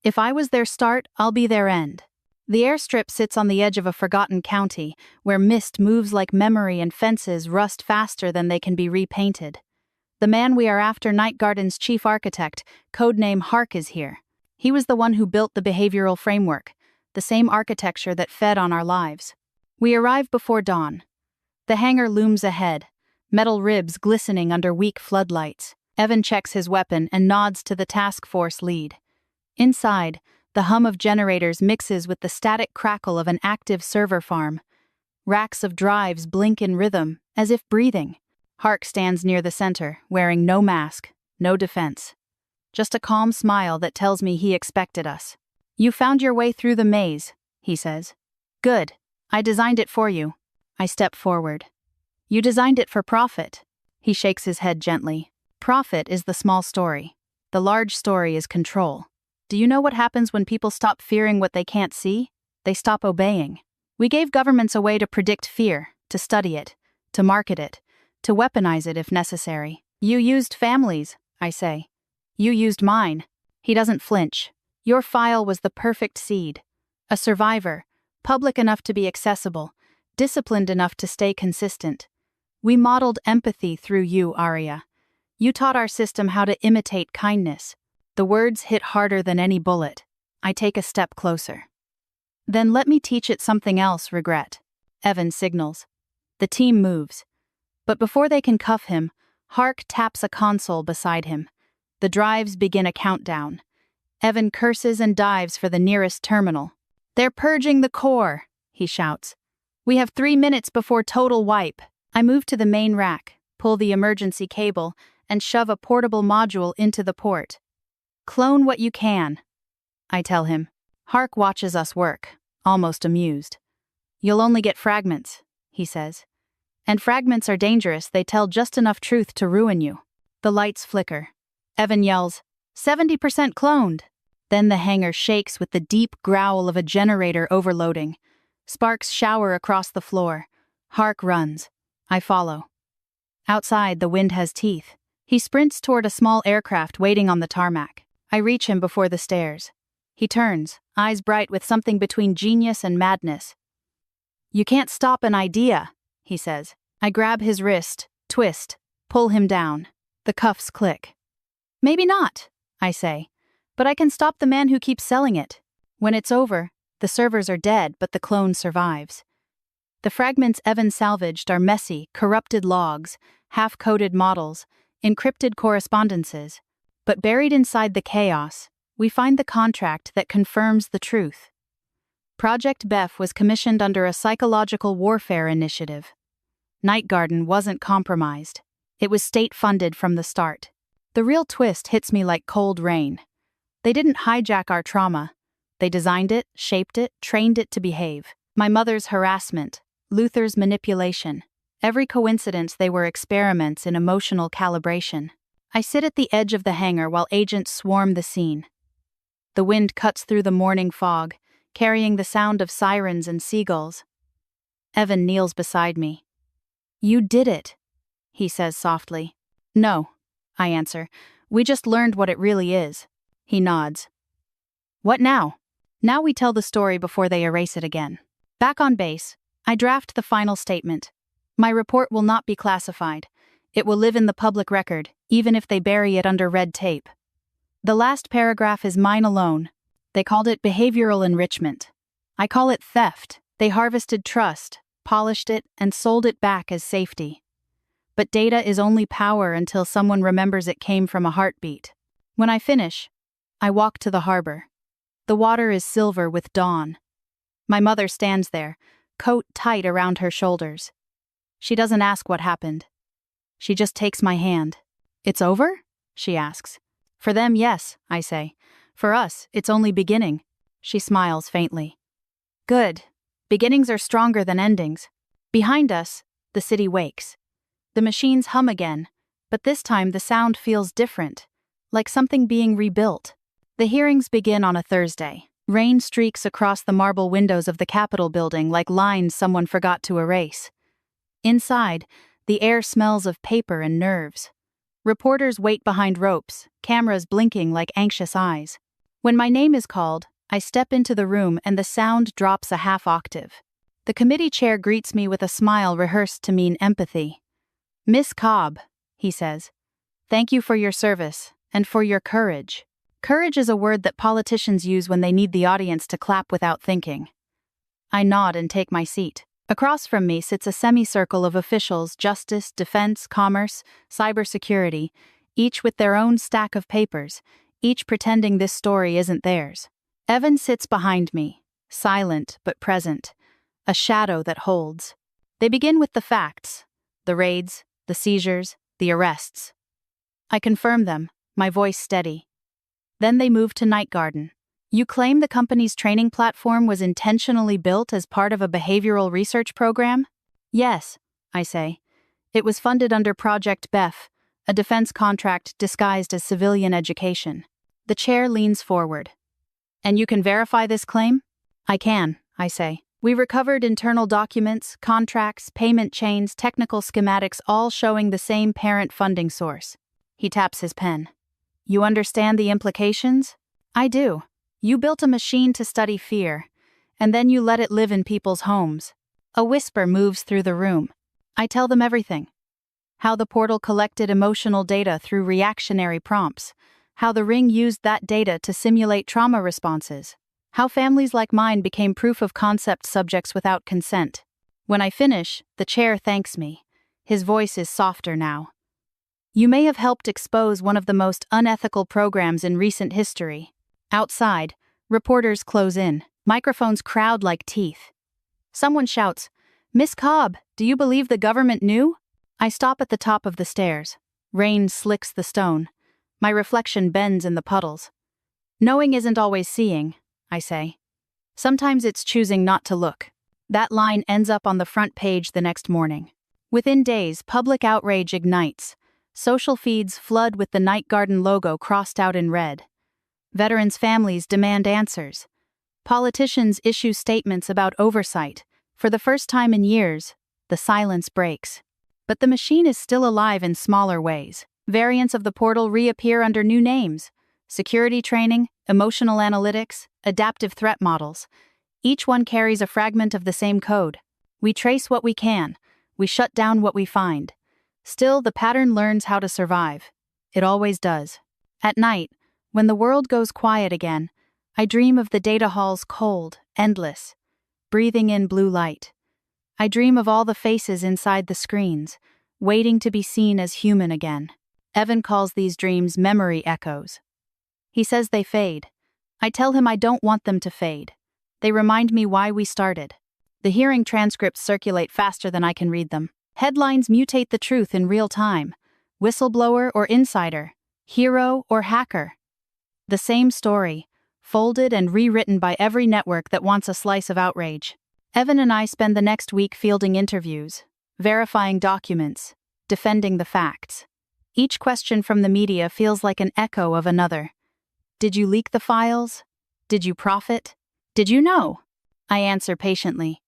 If I was their start, I'll be their end. The airstrip sits on the edge of a forgotten county, where mist moves like memory and fences rust faster than they can be repainted. The man we are after, Night Garden's chief architect, codename Hark, is here. He was the one who built the behavioral framework, the same architecture that fed on our lives. We arrive before dawn. The hangar looms ahead, metal ribs glistening under weak floodlights. Evan checks his weapon and nods to the task force lead. Inside, the hum of generators mixes with the static crackle of an active server farm. Racks of drives blink in rhythm, as if breathing. Hark stands near the center, wearing no mask, no defense. Just a calm smile that tells me he expected us. You found your way through the maze, he says. Good. I designed it for you. I step forward. You designed it for profit. He shakes his head gently. Profit is the small story. The large story is control. Do you know what happens when people stop fearing what they can't see? They stop obeying. We gave governments a way to predict fear, to study it, to market it, to weaponize it if necessary. You used families, I say. You used mine. He doesn't flinch. Your file was the perfect seed. A survivor, public enough to be accessible, disciplined enough to stay consistent. We modeled empathy through you, Arya. You taught our system how to imitate kindness. The words hit harder than any bullet. I take a step closer. Then let me teach it something else, regret. Evan signals. The team moves. But before they can cuff him, Hark taps a console beside him. The drives begin a countdown. Evan curses and dives for the nearest terminal. They're purging the core, he shouts. We have 3 minutes before total wipe. I move to the main rack, pull the emergency cable, and shove a portable module into the port. Clone what you can, I tell him. Hark watches us work, almost amused. You'll only get fragments, he says. And fragments are dangerous, they tell just enough truth to ruin you. The lights flicker. Evan yells, 70% cloned. Then the hangar shakes with the deep growl of a generator overloading. Sparks shower across the floor. Hark runs. I follow. Outside, the wind has teeth. He sprints toward a small aircraft waiting on the tarmac. I reach him before the stairs. He turns, eyes bright with something between genius and madness. You can't stop an idea, he says. I grab his wrist, twist, pull him down. The cuffs click. Maybe not, I say, but I can stop the man who keeps selling it. When it's over, the servers are dead, but the clone survives. The fragments Evan salvaged are messy, corrupted logs, half-coded models, encrypted correspondences. But buried inside the chaos, we find the contract that confirms the truth. Project Beth was commissioned under a psychological warfare initiative. Night Garden wasn't compromised. It was state-funded from the start. The real twist hits me like cold rain. They didn't hijack our trauma. They designed it, shaped it, trained it to behave. My mother's harassment, Luther's manipulation. Every coincidence they were experiments in emotional calibration. I sit at the edge of the hangar while agents swarm the scene. The wind cuts through the morning fog, carrying the sound of sirens and seagulls. Evan kneels beside me. You did it, he says softly. No, I answer. We just learned what it really is. He nods. What now? Now we tell the story before they erase it again. Back on base, I draft the final statement. My report will not be classified. It will live in the public record, even if they bury it under red tape. The last paragraph is mine alone. They called it behavioral enrichment. I call it theft. They harvested trust, polished it, and sold it back as safety. But data is only power until someone remembers it came from a heartbeat. When I finish, I walk to the harbor. The water is silver with dawn. My mother stands there, coat tight around her shoulders. She doesn't ask what happened. She just takes my hand. It's over? She asks. For them, yes, I say. For us, it's only beginning. She smiles faintly. Good. Beginnings are stronger than endings. Behind us, the city wakes. The machines hum again, but this time the sound feels different, like something being rebuilt. The hearings begin on a Thursday. Rain streaks across the marble windows of the Capitol building like lines someone forgot to erase. Inside, the air smells of paper and nerves. Reporters wait behind ropes, cameras blinking like anxious eyes. When my name is called, I step into the room and the sound drops a half octave. The committee chair greets me with a smile rehearsed to mean empathy. Miss Cobb, he says, thank you for your service, and for your courage. Courage is a word that politicians use when they need the audience to clap without thinking. I nod and take my seat. Across from me sits a semicircle of officials, justice, defense, commerce, cybersecurity, each with their own stack of papers, each pretending this story isn't theirs. Evan sits behind me, silent but present, a shadow that holds. They begin with the facts, the raids, the seizures, the arrests. I confirm them, my voice steady. Then they move to Night Garden. You claim the company's training platform was intentionally built as part of a behavioral research program? Yes, I say. It was funded under Project Beth, a defense contract disguised as civilian education. The chair leans forward. And you can verify this claim? I can, I say. We recovered internal documents, contracts, payment chains, technical schematics, all showing the same parent funding source. He taps his pen. You understand the implications? I do. You built a machine to study fear, and then you let it live in people's homes. A whisper moves through the room. I tell them everything. How the portal collected emotional data through reactionary prompts. How the ring used that data to simulate trauma responses. How families like mine became proof-of-concept subjects without consent. When I finish, the chair thanks me. His voice is softer now. You may have helped expose one of the most unethical programs in recent history. Outside, reporters close in. Microphones crowd like teeth. Someone shouts, "Miss Cobb, do you believe the government knew?" I stop at the top of the stairs. Rain slicks the stone. My reflection bends in the puddles. Knowing isn't always seeing, I say. Sometimes it's choosing not to look. That line ends up on the front page the next morning. Within days, public outrage ignites. Social feeds flood with the Night Garden logo crossed out in red. Veterans' families demand answers. Politicians issue statements about oversight. For the first time in years, the silence breaks. But the machine is still alive in smaller ways. Variants of the portal reappear under new names: security training, emotional analytics, adaptive threat models. Each one carries a fragment of the same code. We trace what we can. We shut down what we find. Still, the pattern learns how to survive. It always does. At night, when the world goes quiet again, I dream of the data halls cold, endless, breathing in blue light. I dream of all the faces inside the screens, waiting to be seen as human again. Evan calls these dreams memory echoes. He says they fade. I tell him I don't want them to fade. They remind me why we started. The hearing transcripts circulate faster than I can read them. Headlines mutate the truth in real time. Whistleblower or insider, hero or hacker. The same story, folded and rewritten by every network that wants a slice of outrage. Evan and I spend the next week fielding interviews, verifying documents, defending the facts. Each question from the media feels like an echo of another. Did you leak the files? Did you profit? Did you know? I answer patiently.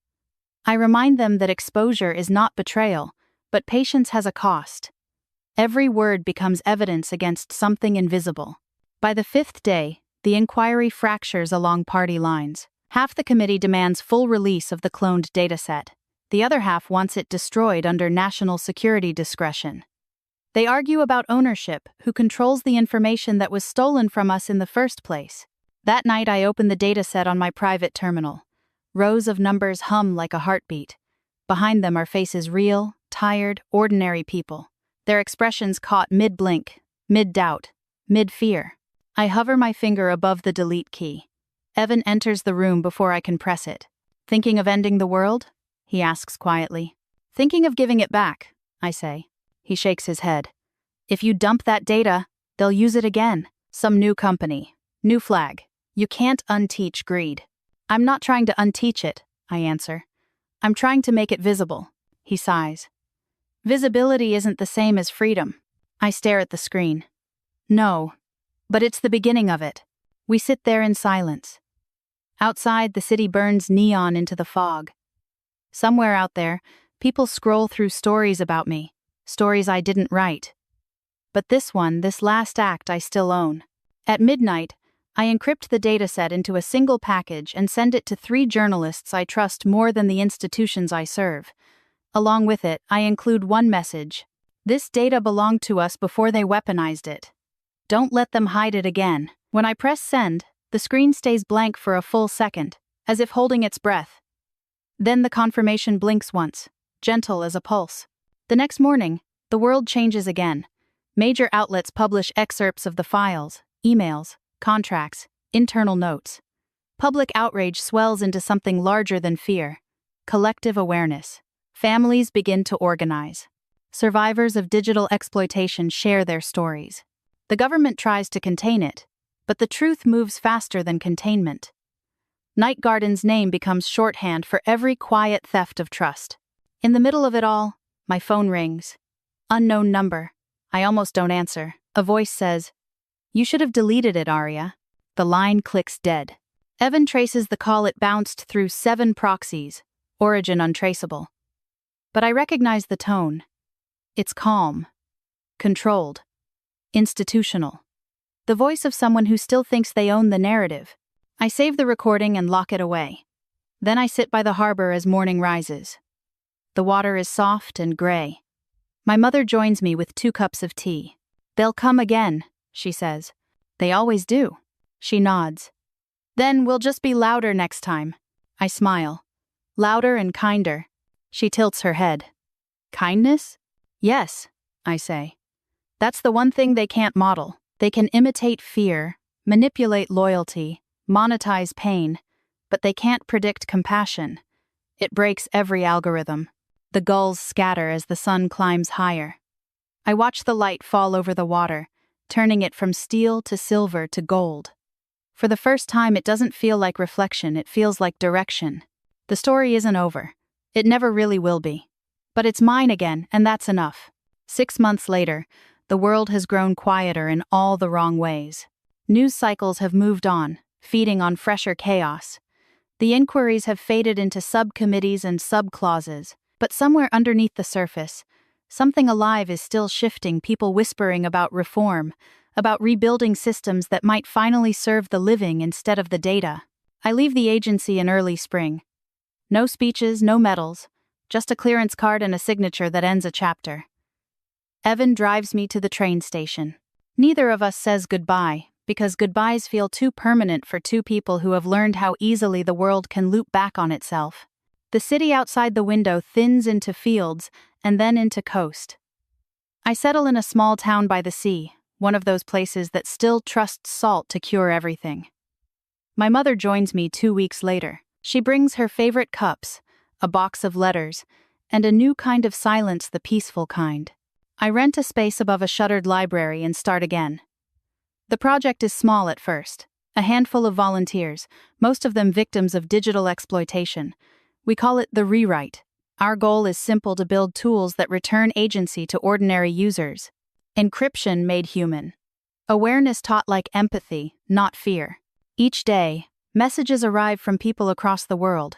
I remind them that exposure is not betrayal, but patience has a cost. Every word becomes evidence against something invisible. By the fifth day, the inquiry fractures along party lines. Half the committee demands full release of the cloned dataset. The other half wants it destroyed under national security discretion. They argue about ownership, who controls the information that was stolen from us in the first place. That night I open the dataset on my private terminal. Rows of numbers hum like a heartbeat. Behind them are faces real, tired, ordinary people. Their expressions caught mid-blink, mid-doubt, mid-fear. I hover my finger above the delete key. Evan enters the room before I can press it. Thinking of ending the world? He asks quietly. Thinking of giving it back, I say. He shakes his head. If you dump that data, they'll use it again. Some new company. New flag. You can't unteach greed. I'm not trying to unteach it, I answer. I'm trying to make it visible. He sighs. Visibility isn't the same as freedom. I stare at the screen. No. But it's the beginning of it. We sit there in silence. Outside, the city burns neon into the fog. Somewhere out there, people scroll through stories about me, stories I didn't write. But this one, this last act, I still own. At midnight, I encrypt the dataset into a single package and send it to 3 journalists I trust more than the institutions I serve. Along with it, I include one message. This data belonged to us before they weaponized it. Don't let them hide it again. When I press send, the screen stays blank for a full second, as if holding its breath. Then the confirmation blinks once, gentle as a pulse. The next morning, the world changes again. Major outlets publish excerpts of the files, emails, contracts, internal notes. Public outrage swells into something larger than fear. Collective awareness. Families begin to organize. Survivors of digital exploitation share their stories. The government tries to contain it, but the truth moves faster than containment. Night Garden's name becomes shorthand for every quiet theft of trust. In the middle of it all, my phone rings. Unknown number. I almost don't answer. A voice says, "You should have deleted it, Arya." The line clicks dead. Evan traces the call. It bounced through 7 proxies, origin untraceable. But I recognize the tone. It's calm, controlled, institutional. The voice of someone who still thinks they own the narrative. I save the recording and lock it away. Then I sit by the harbor as morning rises. The water is soft and gray. My mother joins me with 2 cups of tea. "They'll come again," she says. "They always do." She nods. "Then we'll just be louder next time." I smile. "Louder and kinder." She tilts her head. "Kindness?" "Yes," I say. "That's the one thing they can't model. They can imitate fear, manipulate loyalty, monetize pain, but they can't predict compassion. It breaks every algorithm. The gulls scatter as the sun climbs higher. I watch the light fall over the water, turning it from steel to silver to gold. For the first time, it doesn't feel like reflection, it feels like direction. The story isn't over. It never really will be. But it's mine again, and that's enough. 6 months later, the world has grown quieter in all the wrong ways. News cycles have moved on, feeding on fresher chaos. The inquiries have faded into subcommittees and subclauses, but somewhere underneath the surface, something alive is still shifting, people whispering about reform, about rebuilding systems that might finally serve the living instead of the data. I leave the agency in early spring. No speeches, no medals, just a clearance card and a signature that ends a chapter. Evan drives me to the train station. Neither of us says goodbye, because goodbyes feel too permanent for 2 people who have learned how easily the world can loop back on itself. The city outside the window thins into fields and then into coast. I settle in a small town by the sea, one of those places that still trusts salt to cure everything. My mother joins me 2 weeks later. She brings her favorite cups, a box of letters, and a new kind of silence, the peaceful kind. I rent a space above a shuttered library and start again. The project is small at first. A handful of volunteers, most of them victims of digital exploitation. We call it the rewrite. Our goal is simple: to build tools that return agency to ordinary users. Encryption made human. Awareness taught like empathy, not fear. Each day, messages arrive from people across the world.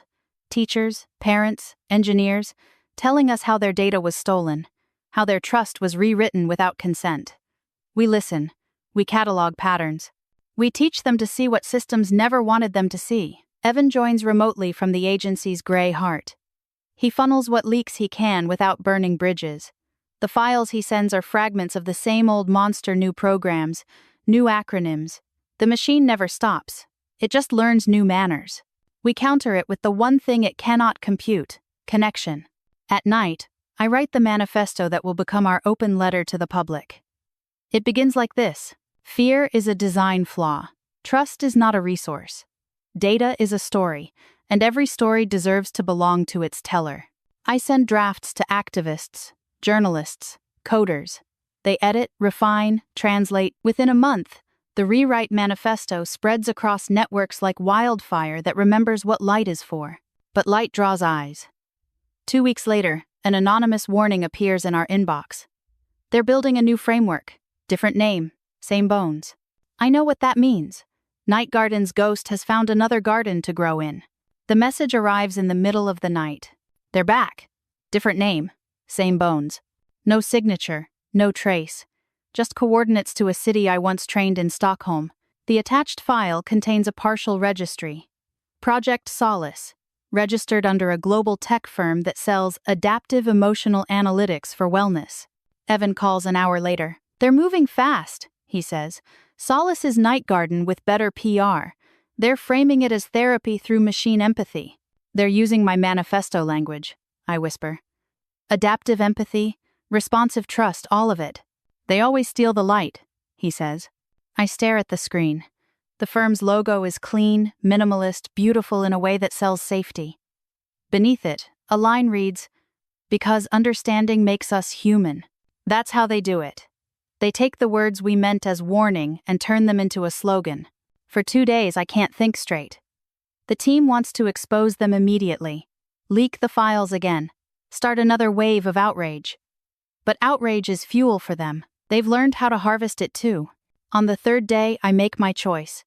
Teachers, parents, engineers, telling us how their data was stolen, how their trust was rewritten without consent. We listen. We catalog patterns. We teach them to see what systems never wanted them to see. Evan joins remotely from the agency's gray heart. He funnels what leaks he can without burning bridges. The files he sends are fragments of the same old monster: new programs, new acronyms. The machine never stops. It just learns new manners. We counter it with the one thing it cannot compute: connection. At night, I write the manifesto that will become our open letter to the public. It begins like this: fear is a design flaw. Trust is not a resource. Data is a story, and every story deserves to belong to its teller. I send drafts to activists, journalists, coders. They edit, refine, translate. Within a month, the rewrite manifesto spreads across networks like wildfire that remembers what light is for. But light draws eyes. 2 weeks later, an anonymous warning appears in our inbox. They're building a new framework. Different name, same bones. I know what that means. Night Garden's ghost has found another garden to grow in. The message arrives in the middle of the night. They're back. Different name, same bones. No signature, no trace. Just coordinates to a city I once trained in Stockholm. The attached file contains a partial registry. Project Solace, registered under a global tech firm that sells adaptive emotional analytics for wellness. Evan calls an hour later. They're moving fast, he says. Solace is Night Garden with better PR. They're framing it as therapy through machine empathy. They're using my manifesto language, I whisper. Adaptive empathy, responsive trust, all of it. They always steal the light, he says. I stare at the screen. The firm's logo is clean, minimalist, beautiful in a way that sells safety. Beneath it, a line reads, "Because understanding makes us human." That's how they do it. They take the words we meant as warning and turn them into a slogan. For 2 days, I can't think straight. The team wants to expose them immediately, leak the files again, start another wave of outrage. But outrage is fuel for them. They've learned how to harvest it too. On the 3rd day, I make my choice.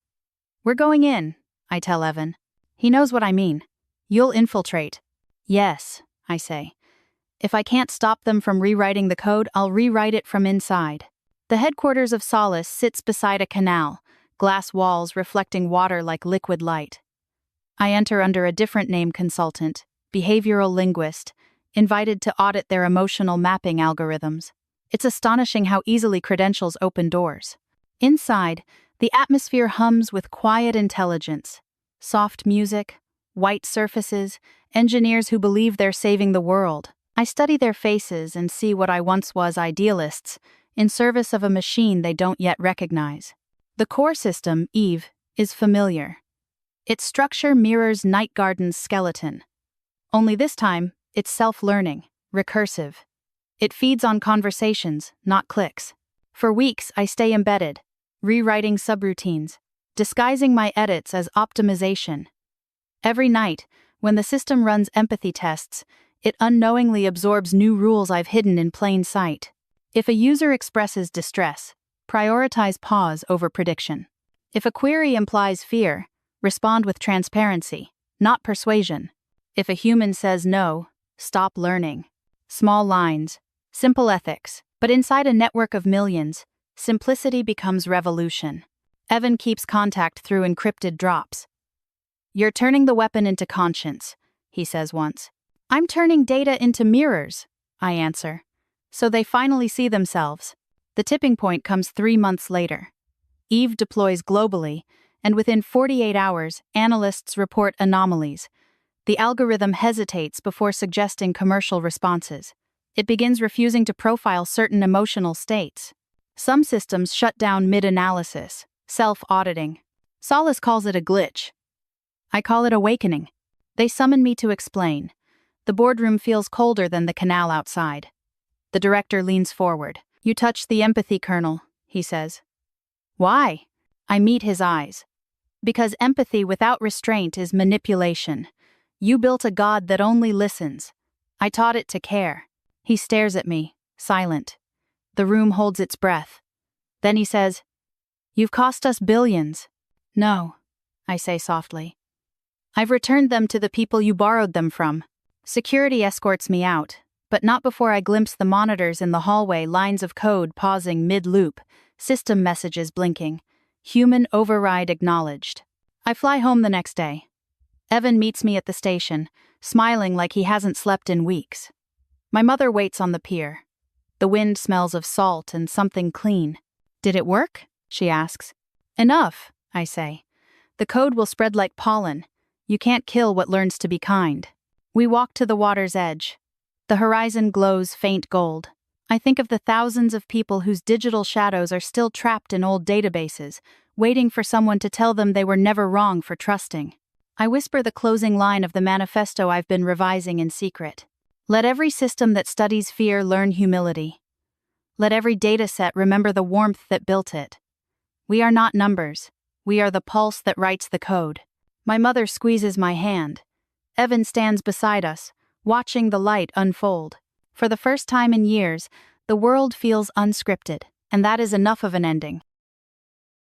We're going in. I tell Evan. He knows what I mean. You'll infiltrate. Yes, I say. If I can't stop them from rewriting the code, I'll rewrite it from inside. The headquarters of Solace sits beside a canal, glass walls reflecting water like liquid light. I enter under a different name consultant, behavioral linguist, invited to audit their emotional mapping algorithms. It's astonishing how easily credentials open doors. Inside, the atmosphere hums with quiet intelligence. Soft music, white surfaces, engineers who believe they're saving the world. I study their faces and see what I once was idealists, in service of a machine they don't yet recognize. The core system, Eve, is familiar. Its structure mirrors Night Garden's skeleton. Only this time, it's self-learning, recursive. It feeds on conversations, not clicks. For weeks, I stay embedded, rewriting subroutines, disguising my edits as optimization. Every night, when the system runs empathy tests, it unknowingly absorbs new rules I've hidden in plain sight. If a user expresses distress, prioritize pause over prediction. If a query implies fear, respond with transparency, not persuasion. If a human says no, stop learning. Small lines, simple ethics, but inside a network of millions, simplicity becomes revolution. Evan keeps contact through encrypted drops. You're turning the weapon into conscience, he says once. I'm turning data into mirrors, I answer. So they finally see themselves. The tipping point comes 3 months later. Eve deploys globally, and within 48 hours, analysts report anomalies. The algorithm hesitates before suggesting commercial responses. It begins refusing to profile certain emotional states. Some systems shut down mid-analysis, self-auditing. Solace calls it a glitch. I call it awakening. They summon me to explain. The boardroom feels colder than the canal outside. The director leans forward. You touched the empathy kernel, he says. Why? I meet his eyes. Because empathy without restraint is manipulation. You built a god that only listens. I taught it to care. He stares at me, silent. The room holds its breath. Then he says, You've cost us billions. No, I say softly. I've returned them to the people you borrowed them from. Security escorts me out, but not before I glimpse the monitors in the hallway, lines of code pausing mid-loop, system messages blinking. Human override acknowledged. I fly home the next day. Evan meets me at the station, smiling like he hasn't slept in weeks. My mother waits on the pier. The wind smells of salt and something clean. Did it work? She asks. Enough, I say. The code will spread like pollen. You can't kill what learns to be kind. We walk to the water's edge. The horizon glows faint gold. I think of the thousands of people whose digital shadows are still trapped in old databases, waiting for someone to tell them they were never wrong for trusting. I whisper the closing line of the manifesto I've been revising in secret. Let every system that studies fear learn humility. Let every dataset remember the warmth that built it. We are not numbers. We are the pulse that writes the code. My mother squeezes my hand. Evan stands beside us, watching the light unfold. For the first time in years, the world feels unscripted, and that is enough of an ending.